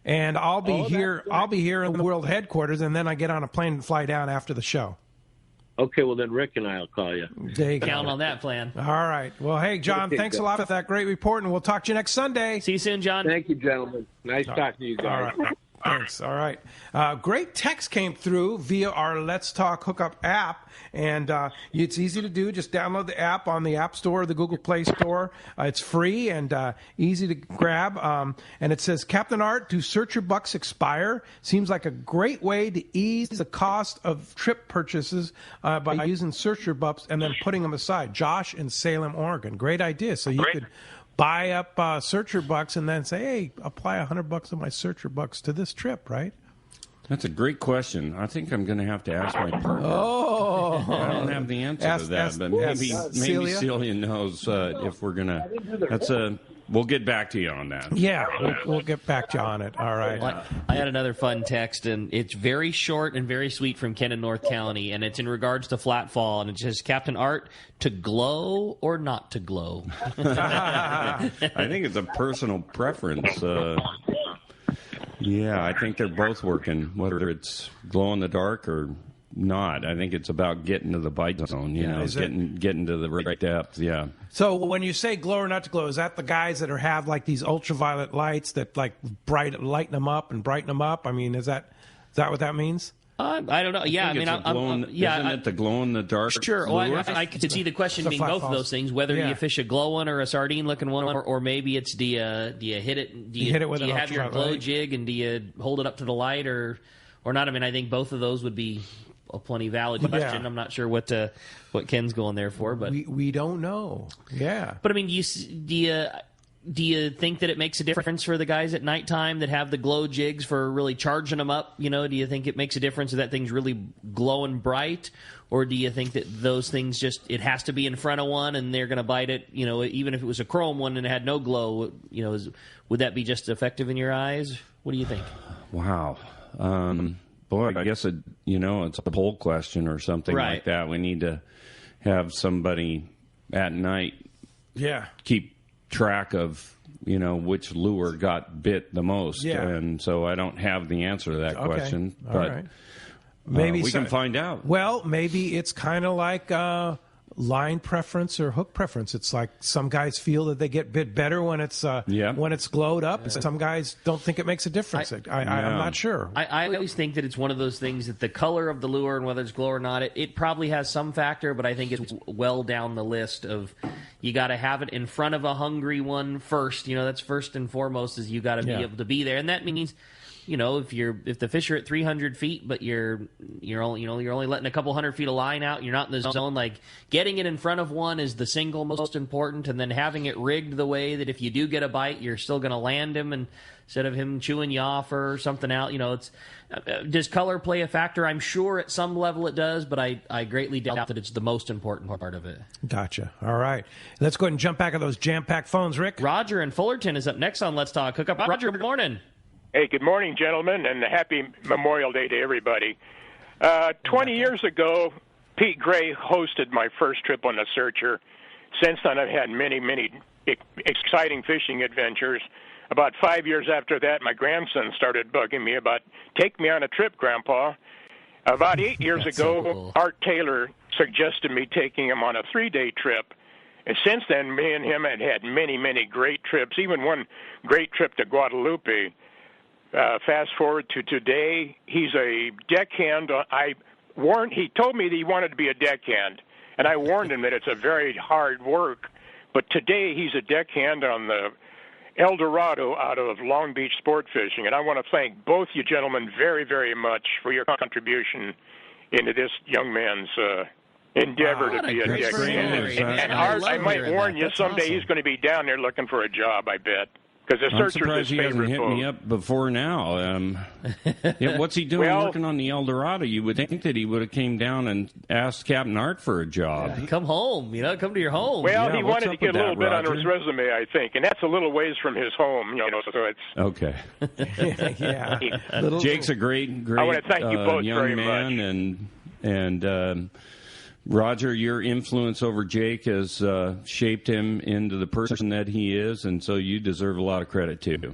and I'll be here. I'll be here in the world headquarters, and then I get on a plane and fly down after the show. Okay, well then Rick and I'll call you. There you Count go. on that plan. All right. Well, hey, John, thanks a lot for that great report, and we'll talk to you next Sunday. See you soon, John. Thank you, gentlemen. Nice talking to you guys. All right. Thanks. All right. Great text came through via our Let's Talk Hookup app, and it's easy to do. Just download the app on the App Store or the Google Play Store. It's free and easy to grab. And it says, Captain Art, do searcher bucks expire? Seems like a great way to ease the cost of trip purchases by using searcher bucks and then putting them aside. Josh in Salem, Oregon. Great idea. So you could buy up searcher bucks and then say, hey, apply $100 of my searcher bucks to this trip, right? That's a great question. I think I'm going to have to ask my partner. Oh, I don't have the answer to that, but maybe Celia knows if we're going to. We'll get back to you on that. Yeah, we'll get back to you on it. All right. Well, I had another fun text, and it's very short and very sweet from Ken in North County, and it's in regards to flat fall, and it says, Captain Art, to glow or not to glow? I think it's a personal preference. Yeah, I think they're both working, whether it's glow in the dark or not. I think it's about getting to the bite zone, getting to the right depth, yeah. So when you say glow or not to glow, is that the guys that have like these ultraviolet lights that like lighten them up and brighten them up? I mean, is that what that means? I don't know. Yeah, isn't it the glow in the dark? Sure. Well, I could see the question being both of those things: whether you fish a glow one or a sardine-looking one, or maybe it's do you hit it? Do you have your glow jig and do you hold it up to the light or not? I mean, I think both of those would be a plenty valid question. I'm not sure what Ken's going there for, but we don't know. Yeah. But I mean, do you think that it makes a difference for the guys at nighttime that have the glow jigs for really charging them up? You know, do you think it makes a difference that thing's really glowing bright? Or do you think that those things it has to be in front of one and they're going to bite it, you know, even if it was a chrome one and it had no glow, you know, would that be just effective in your eyes? What do you think? Wow. Boy, I guess it's a poll question or something like that. We need to have somebody at night keep track of which lure got bit the most, and so I don't have the answer to that question, but maybe we can find out. Well, maybe it's kind of like line preference or hook preference. It's like some guys feel that they get bit better when it's glowed up, and some guys don't think it makes a difference. I'm not sure. I always think that it's one of those things that the color of the lure and whether it's glow or not, it probably has some factor, but I think it's well down the list of you got to have it in front of a hungry one first. You know, that's first and foremost is you got to be able to be there, and that means. You know, if the fish are at 300 feet, but you're only letting a couple hundred feet of line out, you're not in the zone. Like getting it in front of one is the single most important, and then having it rigged the way that if you do get a bite, you're still going to land him instead of him chewing you off or something out. You know, it's does color play a factor? I'm sure at some level it does, but I greatly doubt that it's the most important part of it. Gotcha. All right, let's go ahead and jump back on those jam-packed phones, Rick. Roger in Fullerton is up next on Let's Talk Hookup. Roger, good morning. Hey, good morning, gentlemen, and happy Memorial Day to everybody. 20 years ago, Pete Gray hosted my first trip on the Searcher. Since then, I've had many, many exciting fishing adventures. About 5 years after that, my grandson started bugging me about, take me on a trip, Grandpa. About 8 years ago, so cool. Art Taylor suggested me taking him on a 3-day trip. And since then, me and him had many, many great trips, even one great trip to Guadalupe. Fast forward to today, he's a deckhand. He told me that he wanted to be a deckhand, and I warned him that it's a very hard work. But today, he's a deckhand on the El Dorado out of Long Beach Sport Fishing, and I want to thank both you gentlemen very, very much for your contribution into this young man's endeavor to be a deckhand. And Art, I might warn you, someday he's going to be down there looking for a job, I bet. Because the Searcher's his favorite boat. I'm surprised he hasn't hit me up before now. What's he doing working on the El Dorado? You would think that he would have came down and asked Captain Art for a job. Yeah, come home, come to your home. Well, he wanted to get a little bit on his resume, I think, and that's a little ways from his home, so it's... Okay. Yeah. Jake's a great I want to thank you both young very man, and Roger, your influence over Jake has shaped him into the person that he is, and so you deserve a lot of credit, too.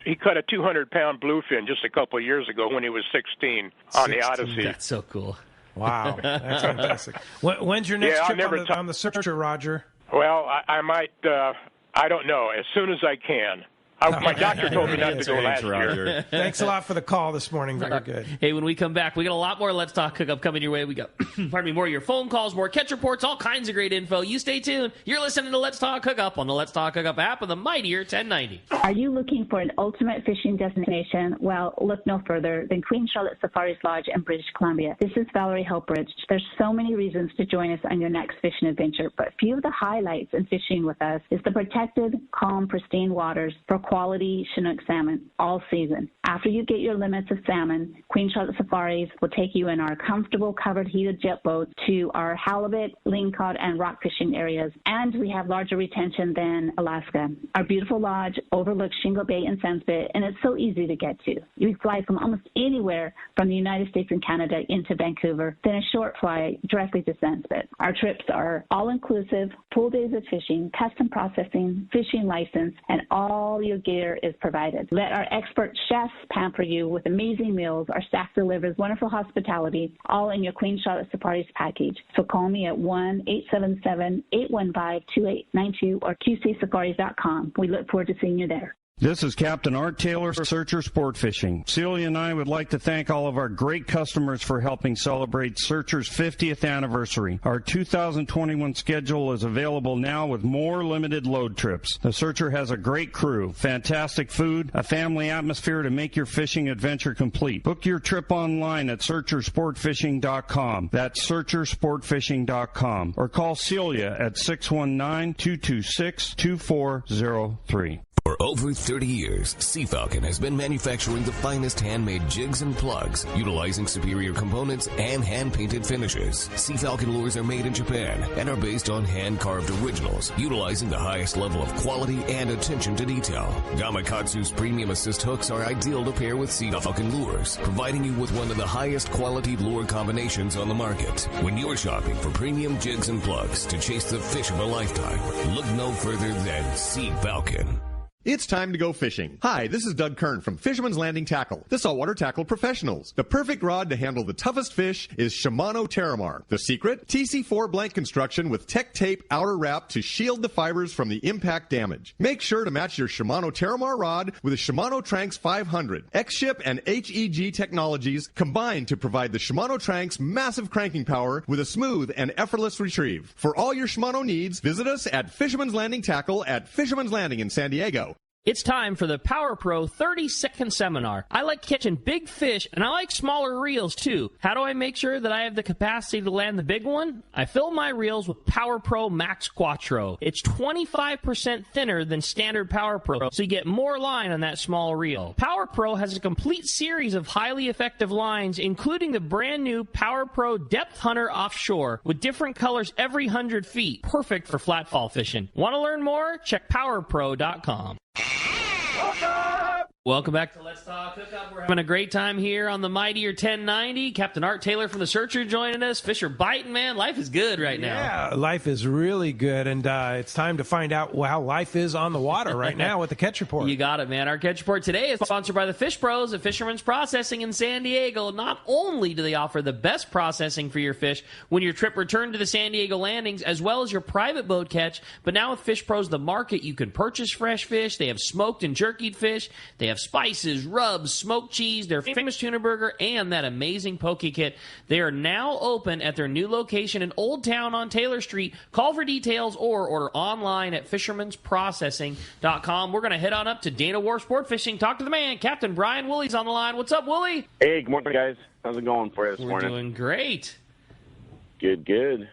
He caught a 200-pound bluefin just a couple of years ago when he was 16 on the Odyssey. That's so cool. Wow, that's fantastic. When's your next trip on the Searcher, Roger? Well, I might, I don't know, as soon as I can. My doctor told me not to go last year. Thanks a lot for the call this morning. Very good. Hey, when we come back, we got a lot more Let's Talk Hookup coming your way. We got, more of your phone calls, more catch reports, all kinds of great info. You stay tuned. You're listening to Let's Talk Hookup on the Let's Talk Hookup app of the mightier 1090. Are you looking for an ultimate fishing destination? Well, look no further than Queen Charlotte Safari's Lodge in British Columbia. This is Valerie Helbridge. There's so many reasons to join us on your next fishing adventure, but a few of the highlights in fishing with us is the protected, calm, pristine waters for quality Chinook salmon all season. After you get your limits of salmon, Queen Charlotte Safaris will take you in our comfortable covered heated jet boats to our halibut, lingcod, and rock fishing areas, and we have larger retention than Alaska. Our beautiful lodge overlooks Shingle Bay and Sandspit, and it's so easy to get to. You fly from almost anywhere from the United States and Canada into Vancouver, then a short flight directly to Sandspit. Our trips are all-inclusive, full days of fishing, custom processing, fishing license, and all your gear is provided. Let our expert chefs pamper you with amazing meals. Our staff delivers wonderful hospitality, all in your Queen Charlotte Safaris package. So call me at 1-877-815-2892 or qcsafaris.com. We look forward to seeing you there. This is Captain Art Taylor, Searcher Sport Fishing. Celia and I would like to thank all of our great customers for helping celebrate Searcher's 50th anniversary. Our 2021 schedule is available now with more limited load trips. The Searcher has a great crew, fantastic food, a family atmosphere to make your fishing adventure complete. Book your trip online at searchersportfishing.com. That's searchersportfishing.com. Or call Celia at 619-226-2403. For over 30 years, Sea Falcon has been manufacturing the finest handmade jigs and plugs, utilizing superior components and hand-painted finishes. Sea Falcon lures are made in Japan and are based on hand-carved originals, utilizing the highest level of quality and attention to detail. Gamakatsu's premium assist hooks are ideal to pair with Sea Falcon lures, providing you with one of the highest quality lure combinations on the market. When you're shopping for premium jigs and plugs to chase the fish of a lifetime, look no further than Sea Falcon. It's time to go fishing. Hi, this is Doug Kern from Fisherman's Landing Tackle, the saltwater tackle professionals. The perfect rod to handle the toughest fish is Shimano Terramar. The secret? TC4 blank construction with Tech Tape outer wrap to shield the fibers from the impact damage. Make sure to match your Shimano Terramar rod with a Shimano Tranx 500. X-Ship and HEG technologies combine to provide the Shimano Tranx massive cranking power with a smooth and effortless retrieve. For all your Shimano needs, visit us at Fisherman's Landing Tackle at Fisherman's Landing in San Diego. It's time for the Power Pro 30-second seminar. I like catching big fish, and I like smaller reels, too. How do I make sure that I have the capacity to land the big one? I fill my reels with Power Pro Max Quattro. It's 25% thinner than standard Power Pro, so you get more line on that small reel. Power Pro has a complete series of highly effective lines, including the brand new Power Pro Depth Hunter Offshore, with different colors every 100 feet. Perfect for flatfall fishing. Want to learn more? Check powerpro.com. Welcome back to Let's Talk Hookup. We're having a great time here on the mightier 1090. Captain Art Taylor from the Searcher joining us. Fish are biting, man. Life is good right now. Yeah, life is really good, and it's time to find out how life is on the water right now with the Catch Report. You got it, man. Our Catch Report today is sponsored by the Fish Pros at Fisherman's Processing in San Diego. Not only do they offer the best processing for your fish when your trip returned to the San Diego landings, as well as your private boat catch, but now with Fish Pros, the market, you can purchase fresh fish. They have smoked and jerkied fish. They have spices, rubs, smoked cheese, their famous tuna burger, and that amazing poke kit. They are now open at their new location in Old Town on Taylor Street. Call for details or order online at fishermansprocessing.com. We're going to head on up to Dana Wharf Sport Fishing. Talk to the man, Captain Brian Woolley's on the line. What's up, Woolley? Hey, good morning, guys. How's it going for you this morning? We're doing great. Good.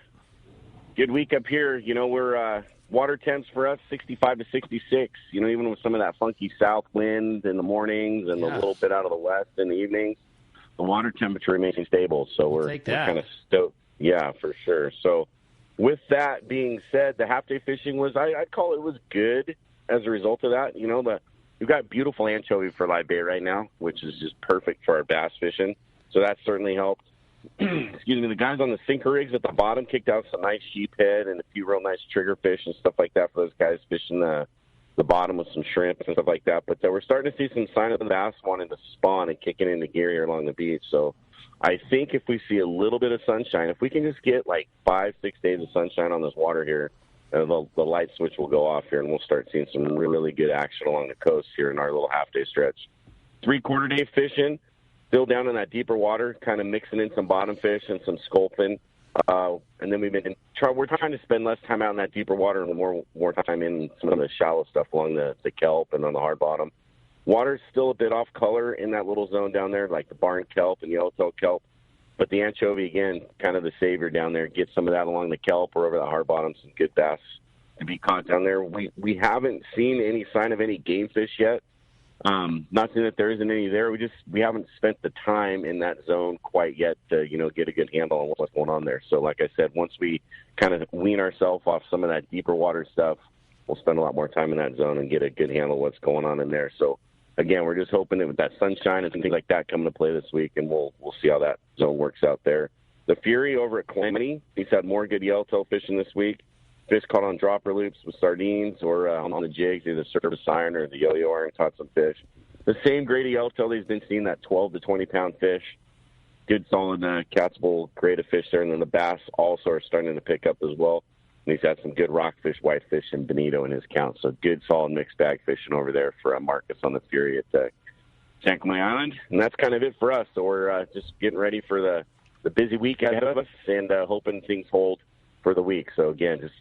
Good week up here. You know, we're water temps for us, 65 to 66. You know, even with some of that funky south wind in the mornings and a little bit out of the west in the evenings, the water temperature remains stable. So we're kind of stoked. Yeah, for sure. So with that being said, the half-day fishing was, I'd call it was good as a result of that. You know, we've got beautiful anchovy for live bait right now, which is just perfect for our bass fishing. So that certainly helped. Excuse me, the guys on the sinker rigs at the bottom kicked out some nice sheephead and a few real nice trigger fish and stuff like that for those guys fishing the the bottom with some shrimp and stuff like that. But we're starting to see some sign of the bass wanting to spawn and kicking into gear here along the beach. So I think if we see a little bit of sunshine, if we can just get like 5-6 days of sunshine on this water here, the light switch will go off here, and we'll start seeing some really good action along the coast here in our little half-day stretch. 3/4 day fishing, still down in that deeper water, kind of mixing in some bottom fish and some sculpin. And then we're trying to spend less time out in that deeper water and more time in some of the shallow stuff along the kelp and on the hard bottom. Water's still a bit off color in that little zone down there, like the barn kelp and yellowtail kelp. But the anchovy, again, kind of the savior down there. Get some of that along the kelp or over the hard bottom, some good bass to be caught down there. We haven't seen any sign of any game fish yet. Not saying that there isn't any there. We haven't spent the time in that zone quite yet to, get a good handle on what's going on there. So like I said, once we kind of wean ourselves off some of that deeper water stuff, we'll spend a lot more time in that zone and get a good handle on what's going on in there. So again, we're just hoping that with that sunshine and things like that coming to play this week, and we'll see how that zone works out there. The Fury over at Calamity, he's had more good yellowtail fishing this week. Fish caught on dropper loops with sardines or on the jigs, either the service iron or the yo-yo iron, caught some fish. The same grade of yellowtail he's been seeing, that 12 to 20-pound fish. Good, solid catchable grade of fish there. And then the bass also are starting to pick up as well. And he's had some good rockfish, whitefish, and bonito in his count. So good, solid mixed bag fishing over there for Marcus on the Fury at San Clemente Island. And that's kind of it for us. So we're just getting ready for the busy week ahead of us and hoping things hold for the week. So, again, just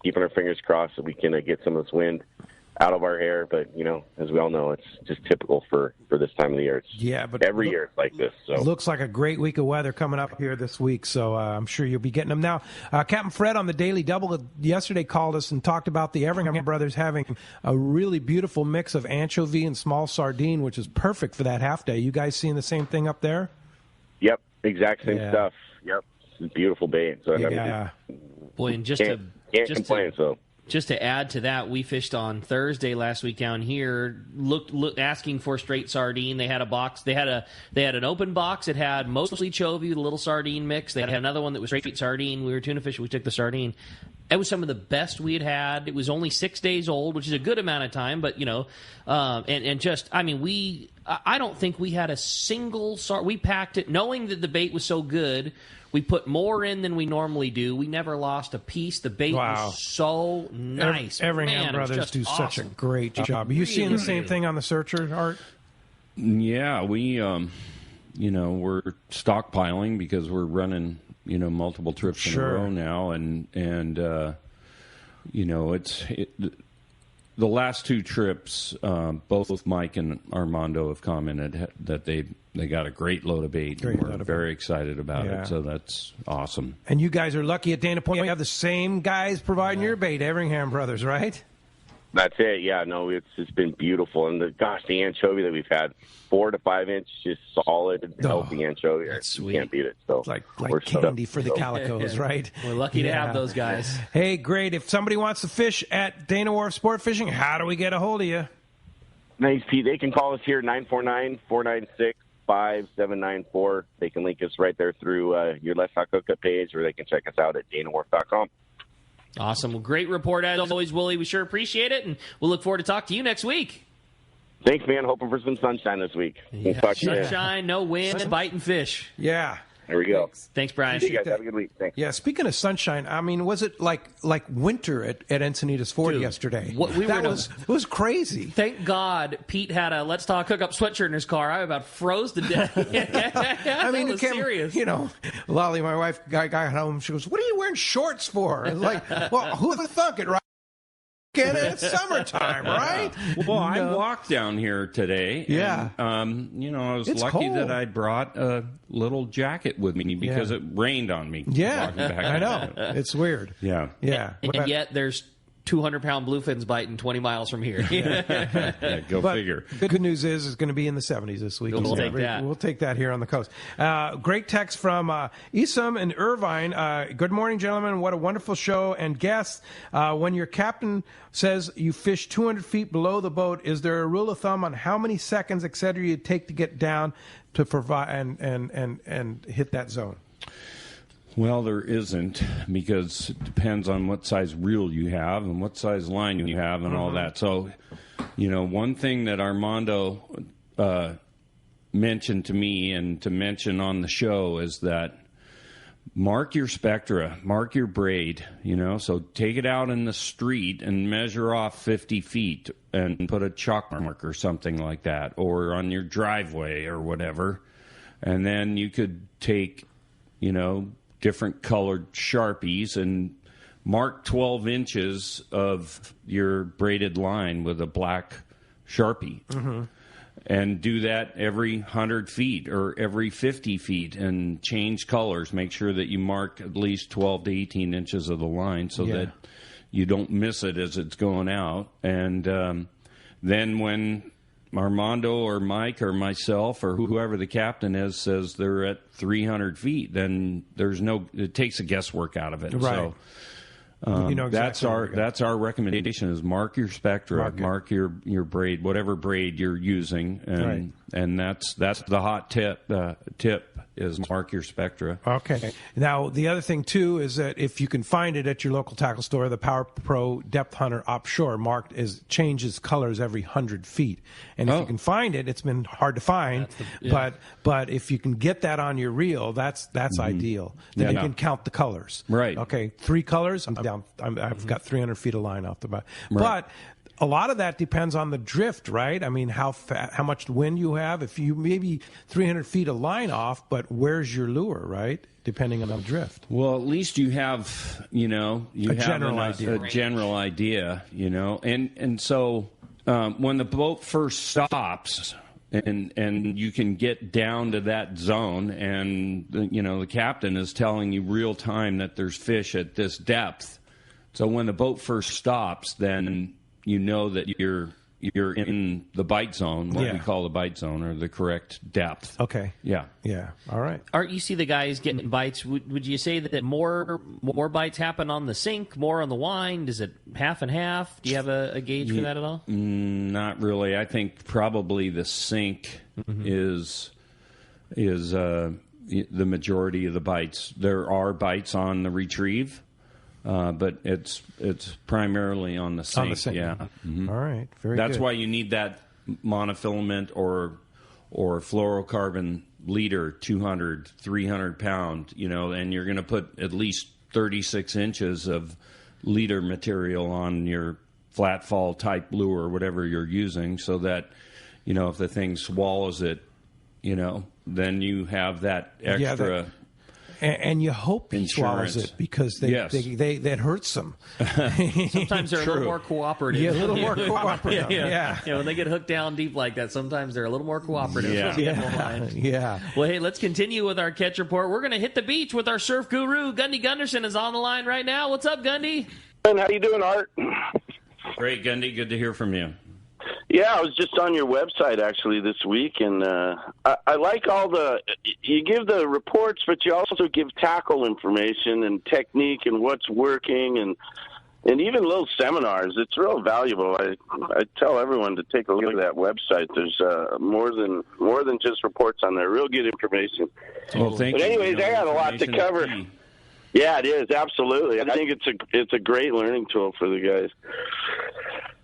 keeping our fingers crossed so we can get some of this wind out of our hair. But, as we all know, it's just typical for this time of the year. But every year it's like this. So looks like a great week of weather coming up here this week, so I'm sure you'll be getting them. Now, Captain Fred on the Daily Double yesterday called us and talked about the Everingham brothers having a really beautiful mix of anchovy and small sardine, which is perfect for that half day. You guys seeing the same thing up there? Yep, exact same stuff. Yep, it's beautiful bait. So, Boy, and can't complain. Just to add to that, we fished on Thursday last week down here. Looked asking for straight sardine. They had a box. They had an open box. It had mostly chovy, the little sardine mix. They had another one that was straight sardine. We were tuna fishing. We took the sardine. It was some of the best we had. It was only 6 days old, which is a good amount of time. But I don't think we had a single we packed it knowing that the bait was so good. We put more in than we normally do. We never lost a piece. The bait was so nice. Everingham brothers do awesome. Such a great job. Are you seeing the same thing on the Searcher, Art? Yeah, we, we're stockpiling because we're running, multiple trips in a row now, and the last two trips, both Mike and Armando have commented that they got a great load of bait. We're very excited about it, so that's awesome. And you guys are lucky at Dana Point. You have the same guys providing your bait, Everingham brothers, right? That's it. Yeah, no, it's been beautiful. And the anchovy that we've had, 4 to 5 inch, just solid, healthy anchovy. You can't beat it. So it's like candy for the calicos, right? We're lucky to have those guys. Hey, great. If somebody wants to fish at Dana Wharf Sport Fishing, how do we get a hold of you? Nice, Pete. They can call us here, 949-496-5794. They can link us right there through your Let's Talk Hookup page, or they can check us out at danawharf.com. Awesome. Well, great report as always, Willie. We sure appreciate it, and we'll look forward to talking to you next week. Thanks, man. Hoping for some sunshine this week. Yeah. Sunshine, no wind, biting fish. Yeah. There we go. Thanks, Brian. See you guys. Have a good week. Thanks. Yeah, speaking of sunshine, I mean, was it like winter at Encinitas Ford yesterday? It was crazy. Thank God Pete had a Let's Talk Hookup sweatshirt in his car. I about froze to death. I mean, it was serious. Lolly, my wife, got home. She goes, "What are you wearing shorts for?" And like, well, who would thunk it, right? It's summertime, right? Well, I walked down here today. Yeah. And, I was it's lucky cold. that I brought a little jacket with me because it rained on me. Yeah, walking back. I know. It's weird. Yeah. Yeah. And yet there's 200-pound bluefins biting 20 miles from here. Go figure. Good news is it's going to be in the 70s this week. We'll take that. We'll take that here on the coast. Great text from Isam and Irvine. Good morning, gentlemen. What a wonderful show and guests. When your captain says you fish 200 feet below the boat, is there a rule of thumb on how many seconds, et cetera, you take to get down to provide and hit that zone? Well, there isn't, because it depends on what size reel you have and what size line you have and all that. So, one thing that Armando mentioned to me and to mention on the show is that mark your spectra, mark your braid, so take it out in the street and measure off 50 feet and put a chalk mark or something like that, or on your driveway or whatever. And then you could take, different colored Sharpies and mark 12 inches of your braided line with a black Sharpie. Mm-hmm. And do that every 100 feet or every 50 feet and change colors. Make sure that you mark at least 12 to 18 inches of the line so that you don't miss it as it's going out. And then when Armando or Mike or myself or whoever the captain is says they're at 300 feet, then it takes the guesswork out of it. Right. So exactly that's our recommendation is mark your spectra, mark your braid, whatever braid you're using, and that's the hot tip is mark your spectra. Okay. Now the other thing too is that if you can find it at your local tackle store, the Power Pro Depth Hunter Offshore changes colors every 100 feet, and if you can find it, it's been hard to find, but if you can get that on your reel, that's ideal. Then you can count the colors. Right. Okay. 3 colors. I'm down. I've got 300 feet of line off the bat. Right. But a lot of that depends on the drift, right? I mean, how much wind you have. If you maybe 300 feet of line off, but where's your lure, right? Depending on the drift. Well, at least you have, a general idea, and so when the boat first stops. And you can get down to that zone, and the captain is telling you real time that there's fish at this depth. So when the boat first stops, then you know that you're in the bite zone, what we call the bite zone, or the correct depth. Okay. Yeah. Yeah. All right. Art, you see the guys getting bites. Would you say that more bites happen on the sink, more on the line? Is it half and half? Do you have a gauge for that at all? Not really. I think probably the sink is the majority of the bites. There are bites on the retrieve. But it's primarily on the sink. On the sink. Yeah. Mm-hmm. All right. Very That's good. why you need that monofilament or fluorocarbon leader, 200, 300 pound, and you're going to put at least 36 inches of leader material on your flat fall type lure or whatever you're using, so that, if the thing swallows it, then you have that extra... Yeah, and you hope he swallows it, because that hurts them. Sometimes they're a little more cooperative. Yeah, a little more cooperative. Yeah. When they get hooked down deep like that, sometimes they're a little more cooperative. Yeah. Well, hey, let's continue with our catch report. We're going to hit the beach with our surf guru. Gundy Gunderson is on the line right now. What's up, Gundy? How you doing, Art? Great, Gundy. Good to hear from you. Yeah, I was just on your website actually this week, and I like you give the reports, but you also give tackle information and technique and what's working, and even little seminars. It's real valuable. I tell everyone to take a look at that website. There's more than just reports on there. Real good information. Well, thank you. But anyways, I got a lot to cover. Yeah, it is, absolutely. I think it's a great learning tool for the guys.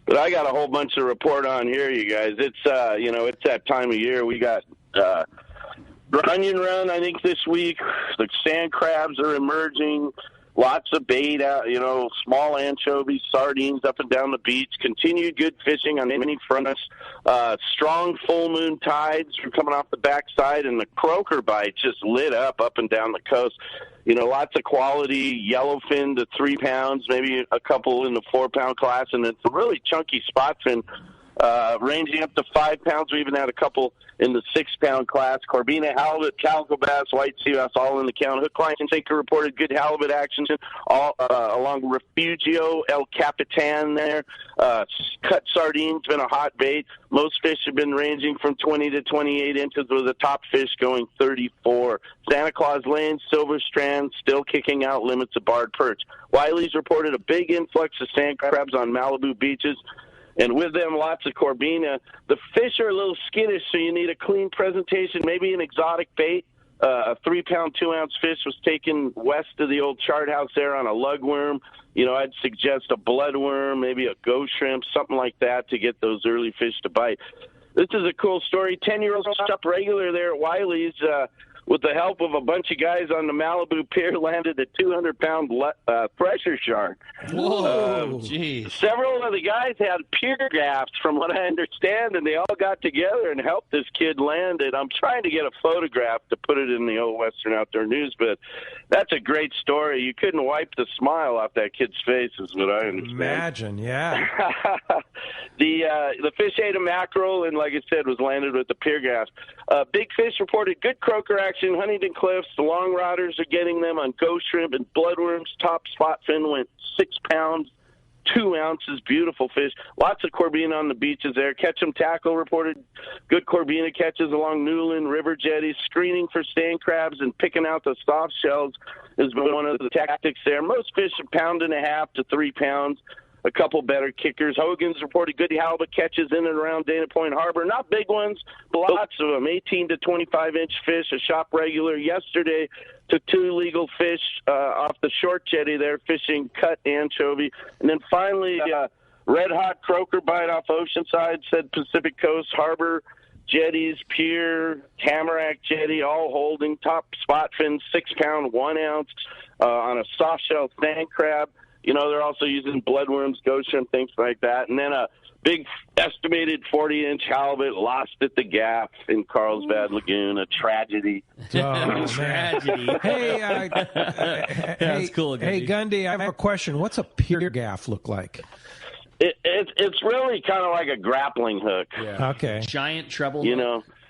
But I got a whole bunch to report on here, you guys. It's it's that time of year. We got onion run, I think, this week. The sand crabs are emerging. Lots of bait out, small anchovies, sardines up and down the beach. Continued good fishing on many fronts. Strong full moon tides are coming off the backside, and the croaker bite just lit up and down the coast. Lots of quality yellowfin to 3 pounds, maybe a couple in the 4-pound class, and it's a really chunky spot fin, ranging up to 5 pounds. We even had a couple in the 6-pound class. Corbina, halibut, calico bass, white sea bass, all in the count. Hook, line, and sinker reported good halibut action all along Refugio, El Capitan there. Cut sardines, been a hot bait. Most fish have been ranging from 20 to 28 inches, with the top fish going 34. Santa Claus Lane, Silver Strand, still kicking out limits of barred perch. Wiley's reported a big influx of sand crabs on Malibu beaches, and with them, lots of Corbina. The fish are a little skittish, so you need a clean presentation, maybe an exotic bait. a 3-pound, 2-ounce fish was taken west of the old chart house there on a lugworm. I'd suggest a bloodworm, maybe a ghost shrimp, something like that to get those early fish to bite. This is a cool story. 10-year-old stopped regular there at Wiley's with the help of a bunch of guys on the Malibu Pier, landed a 200-pound pressure shark. Whoa, geez. Several of the guys had pier gaffs, from what I understand, and they all got together and helped this kid land it. I'm trying to get a photograph to put it in the old Western Outdoor News, but that's a great story. You couldn't wipe the smile off that kid's face, is what I understand. Imagine, yeah. The fish ate a mackerel, and like I said, was landed with the pier gaffs. Big Fish reported good croaker action. Huntington Cliffs, the long rodders are getting them on ghost shrimp and bloodworms. Top spot fin went 6 pounds, 2 ounces. Beautiful fish. Lots of corbina on the beaches there. Ketchum Tackle reported good corbina catches along Newland River jetties. Screening for sand crabs and picking out the soft shells has been one of the tactics there. Most fish are 1.5 to 3 pounds. A couple better kickers. Hogan's reported good halibut catches in and around Dana Point Harbor. Not big ones, but lots of them. 18 to 25-inch fish. A shop regular yesterday took 2 legal fish off the short jetty there, fishing cut anchovy. And then finally, red-hot croaker bite off Oceanside, said Pacific Coast Harbor. Jetties, pier, Tamarack jetty, all holding. Top spot fin, 6 pound, 1 ounce on a soft-shell sand crab. They're also using bloodworms, ghost shrimp, things like that. And then a big estimated 40-inch halibut lost at the Gaff in Carlsbad Lagoon. A tragedy. Oh, tragedy. Hey, that's cool. Gundy. Hey, Gundy, I have a question. What's a pier gaff look like? It's really kind of like a grappling hook. Yeah. Okay. Giant treble.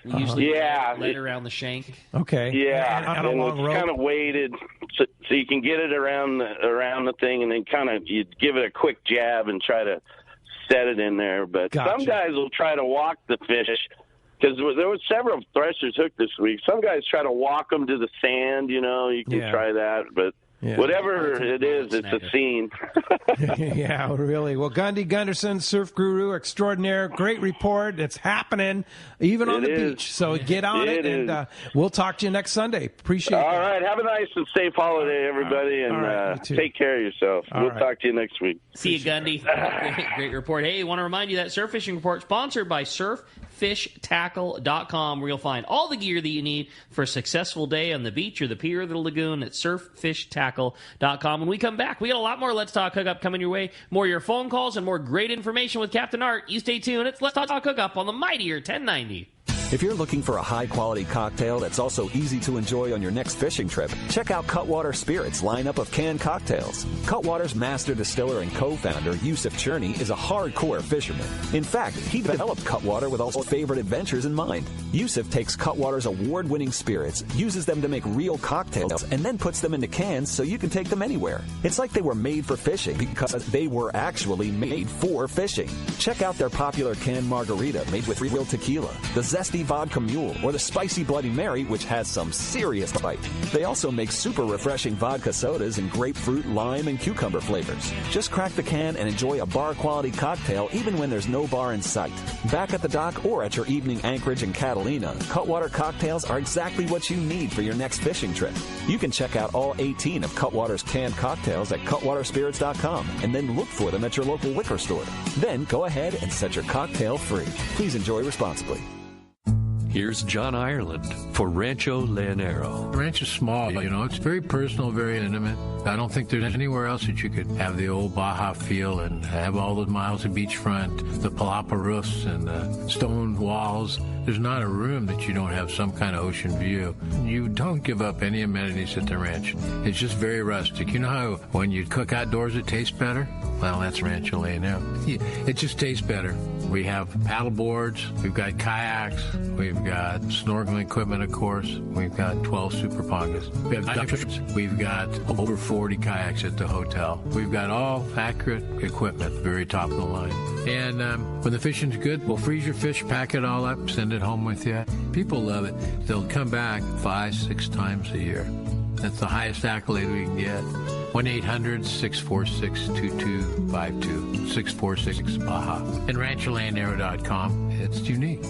Usually laid around the shank. Okay. Yeah, and a long rope. Kind of weighted so you can get it around the thing, and then you give it a quick jab and try to set it in there. But some guys will try to walk the fish, because there was several threshers hooked this week. Some guys try to walk them to the sand. You can try that, but. Yeah. Whatever it is, it's a scene. Yeah, really. Well, Gundy Gunderson, surf guru extraordinaire, great report. It's happening even on the beach. So get on it, and we'll talk to you next Sunday. Appreciate it. All right. Have a nice and safe holiday, everybody, and take care of yourself. We'll talk to you next week. See you, Gundy. Great report. Hey, I want to remind you that Surf Fishing Report sponsored by surffishtackle.com, where you'll find all the gear that you need for a successful day on the beach or the pier or the lagoon at surffishtackle.com. When we come back, we got a lot more Let's Talk Hookup coming your way. More of your phone calls and more great information with Captain Art. You stay tuned. It's Let's Talk Hookup on the mightier 1090. If you're looking for a high-quality cocktail that's also easy to enjoy on your next fishing trip, check out Cutwater Spirits' lineup of canned cocktails. Cutwater's master distiller and co-founder, Yusuf Cherney, is a hardcore fisherman. In fact, he developed Cutwater with all his favorite adventures in mind. Yusuf takes Cutwater's award-winning spirits, uses them to make real cocktails, and then puts them into cans so you can take them anywhere. It's like they were made for fishing because they were actually made for fishing. Check out their popular canned margarita made with real tequila, the zesty vodka mule, or the spicy Bloody Mary, which has some serious bite. They also make super refreshing vodka sodas in grapefruit, lime, and cucumber flavors. Just crack the can and enjoy a bar-quality cocktail even when there's no bar in sight. Back at the dock or at your evening anchorage in Catalina, Cutwater cocktails are exactly what you need for your next fishing trip. You can check out all 18 of Cutwater's canned cocktails at cutwaterspirits.com and then look for them at your local liquor store. Then go ahead and set your cocktail free. Please enjoy responsibly. Here's John Ireland for Rancho Leonero. The ranch is small, it's very personal, very intimate. I don't think there's anywhere else that you could have the old Baja feel and have all those miles of beachfront, the palapa roofs and the stone walls. There's not a room that you don't have some kind of ocean view. You don't give up any amenities at the ranch. It's just very rustic. You know how when you cook outdoors it tastes better? Well, that's Rancho Leonero. It just tastes better. We have paddle boards, we've got kayaks, we've got snorkeling equipment, of course. We've got 12 super pongas. We have divers. We've got over 40 kayaks at the hotel. We've got all accurate equipment, very top of the line. And when the fishing's good, we'll freeze your fish, pack it all up, send it home with you. People love it. They'll come back 5-6 times a year. That's the highest accolade we can get. 1-800-646-2252. 646-BAJA. And RanchoLandAero.com. It's unique.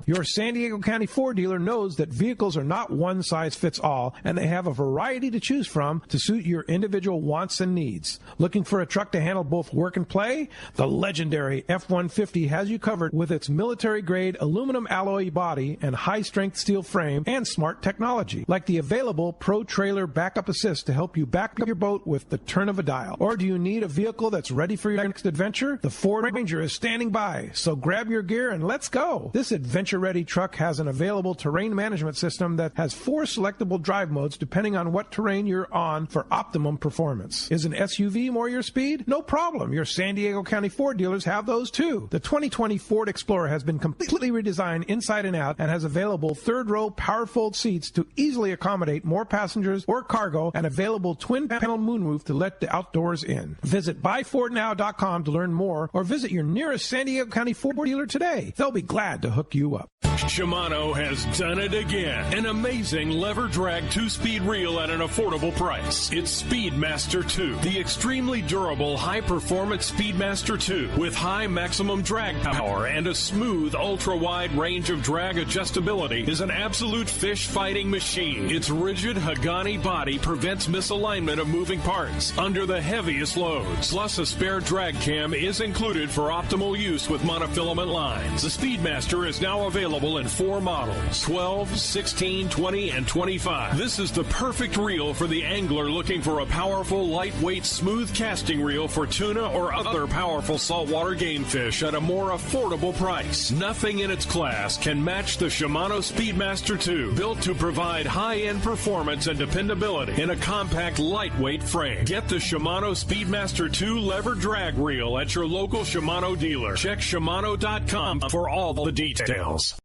Your San Diego County Ford dealer knows that vehicles are not one size fits all, and they have a variety to choose from to suit your individual wants and needs. Looking for a truck to handle both work and play? The legendary F-150 has you covered with its military-grade aluminum alloy body and high-strength steel frame and smart technology, like the available Pro Trailer Backup Assist to help you back up your boat with the turn of a dial. Or do you need a vehicle that's ready for your next adventure? The Ford Ranger is standing by, so grab your gear and let's go. This adventure-ready truck has an available terrain management system that has 4 selectable drive modes depending on what terrain you're on for optimum performance. Is an SUV more your speed? No problem. Your San Diego County Ford dealers have those too. The 2020 Ford Explorer has been completely redesigned inside and out and has available third-row power-fold seats to easily accommodate more passengers or cargo and available twin-panel moonroof to let the outdoors in. Visit buyfordnow.com to learn more or visit your nearest San Diego County Ford dealer today. They'll be glad to hook you up. Shimano has done it again. An amazing lever drag 2-speed reel at an affordable price. It's Speedmaster 2, the extremely durable high-performance Speedmaster 2 with high maximum drag power and a smooth ultra-wide range of drag adjustability is an absolute fish-fighting machine. Its rigid Hagani body prevents misalignment of moving parts under the heaviest loads. Plus, a spare drag cam is included for optimal use with monofilament lines. The Speedmaster is now available in 4 models, 12, 16, 20, and 25. This is the perfect reel for the angler looking for a powerful, lightweight, smooth casting reel for tuna or other powerful saltwater game fish at a more affordable price. Nothing in its class can match the Shimano Speedmaster 2, built to provide high-end performance and dependability in a compact, lightweight frame. Get the Shimano Speedmaster 2 lever drag reel at your local Shimano dealer. Check Shimano.com for all the details.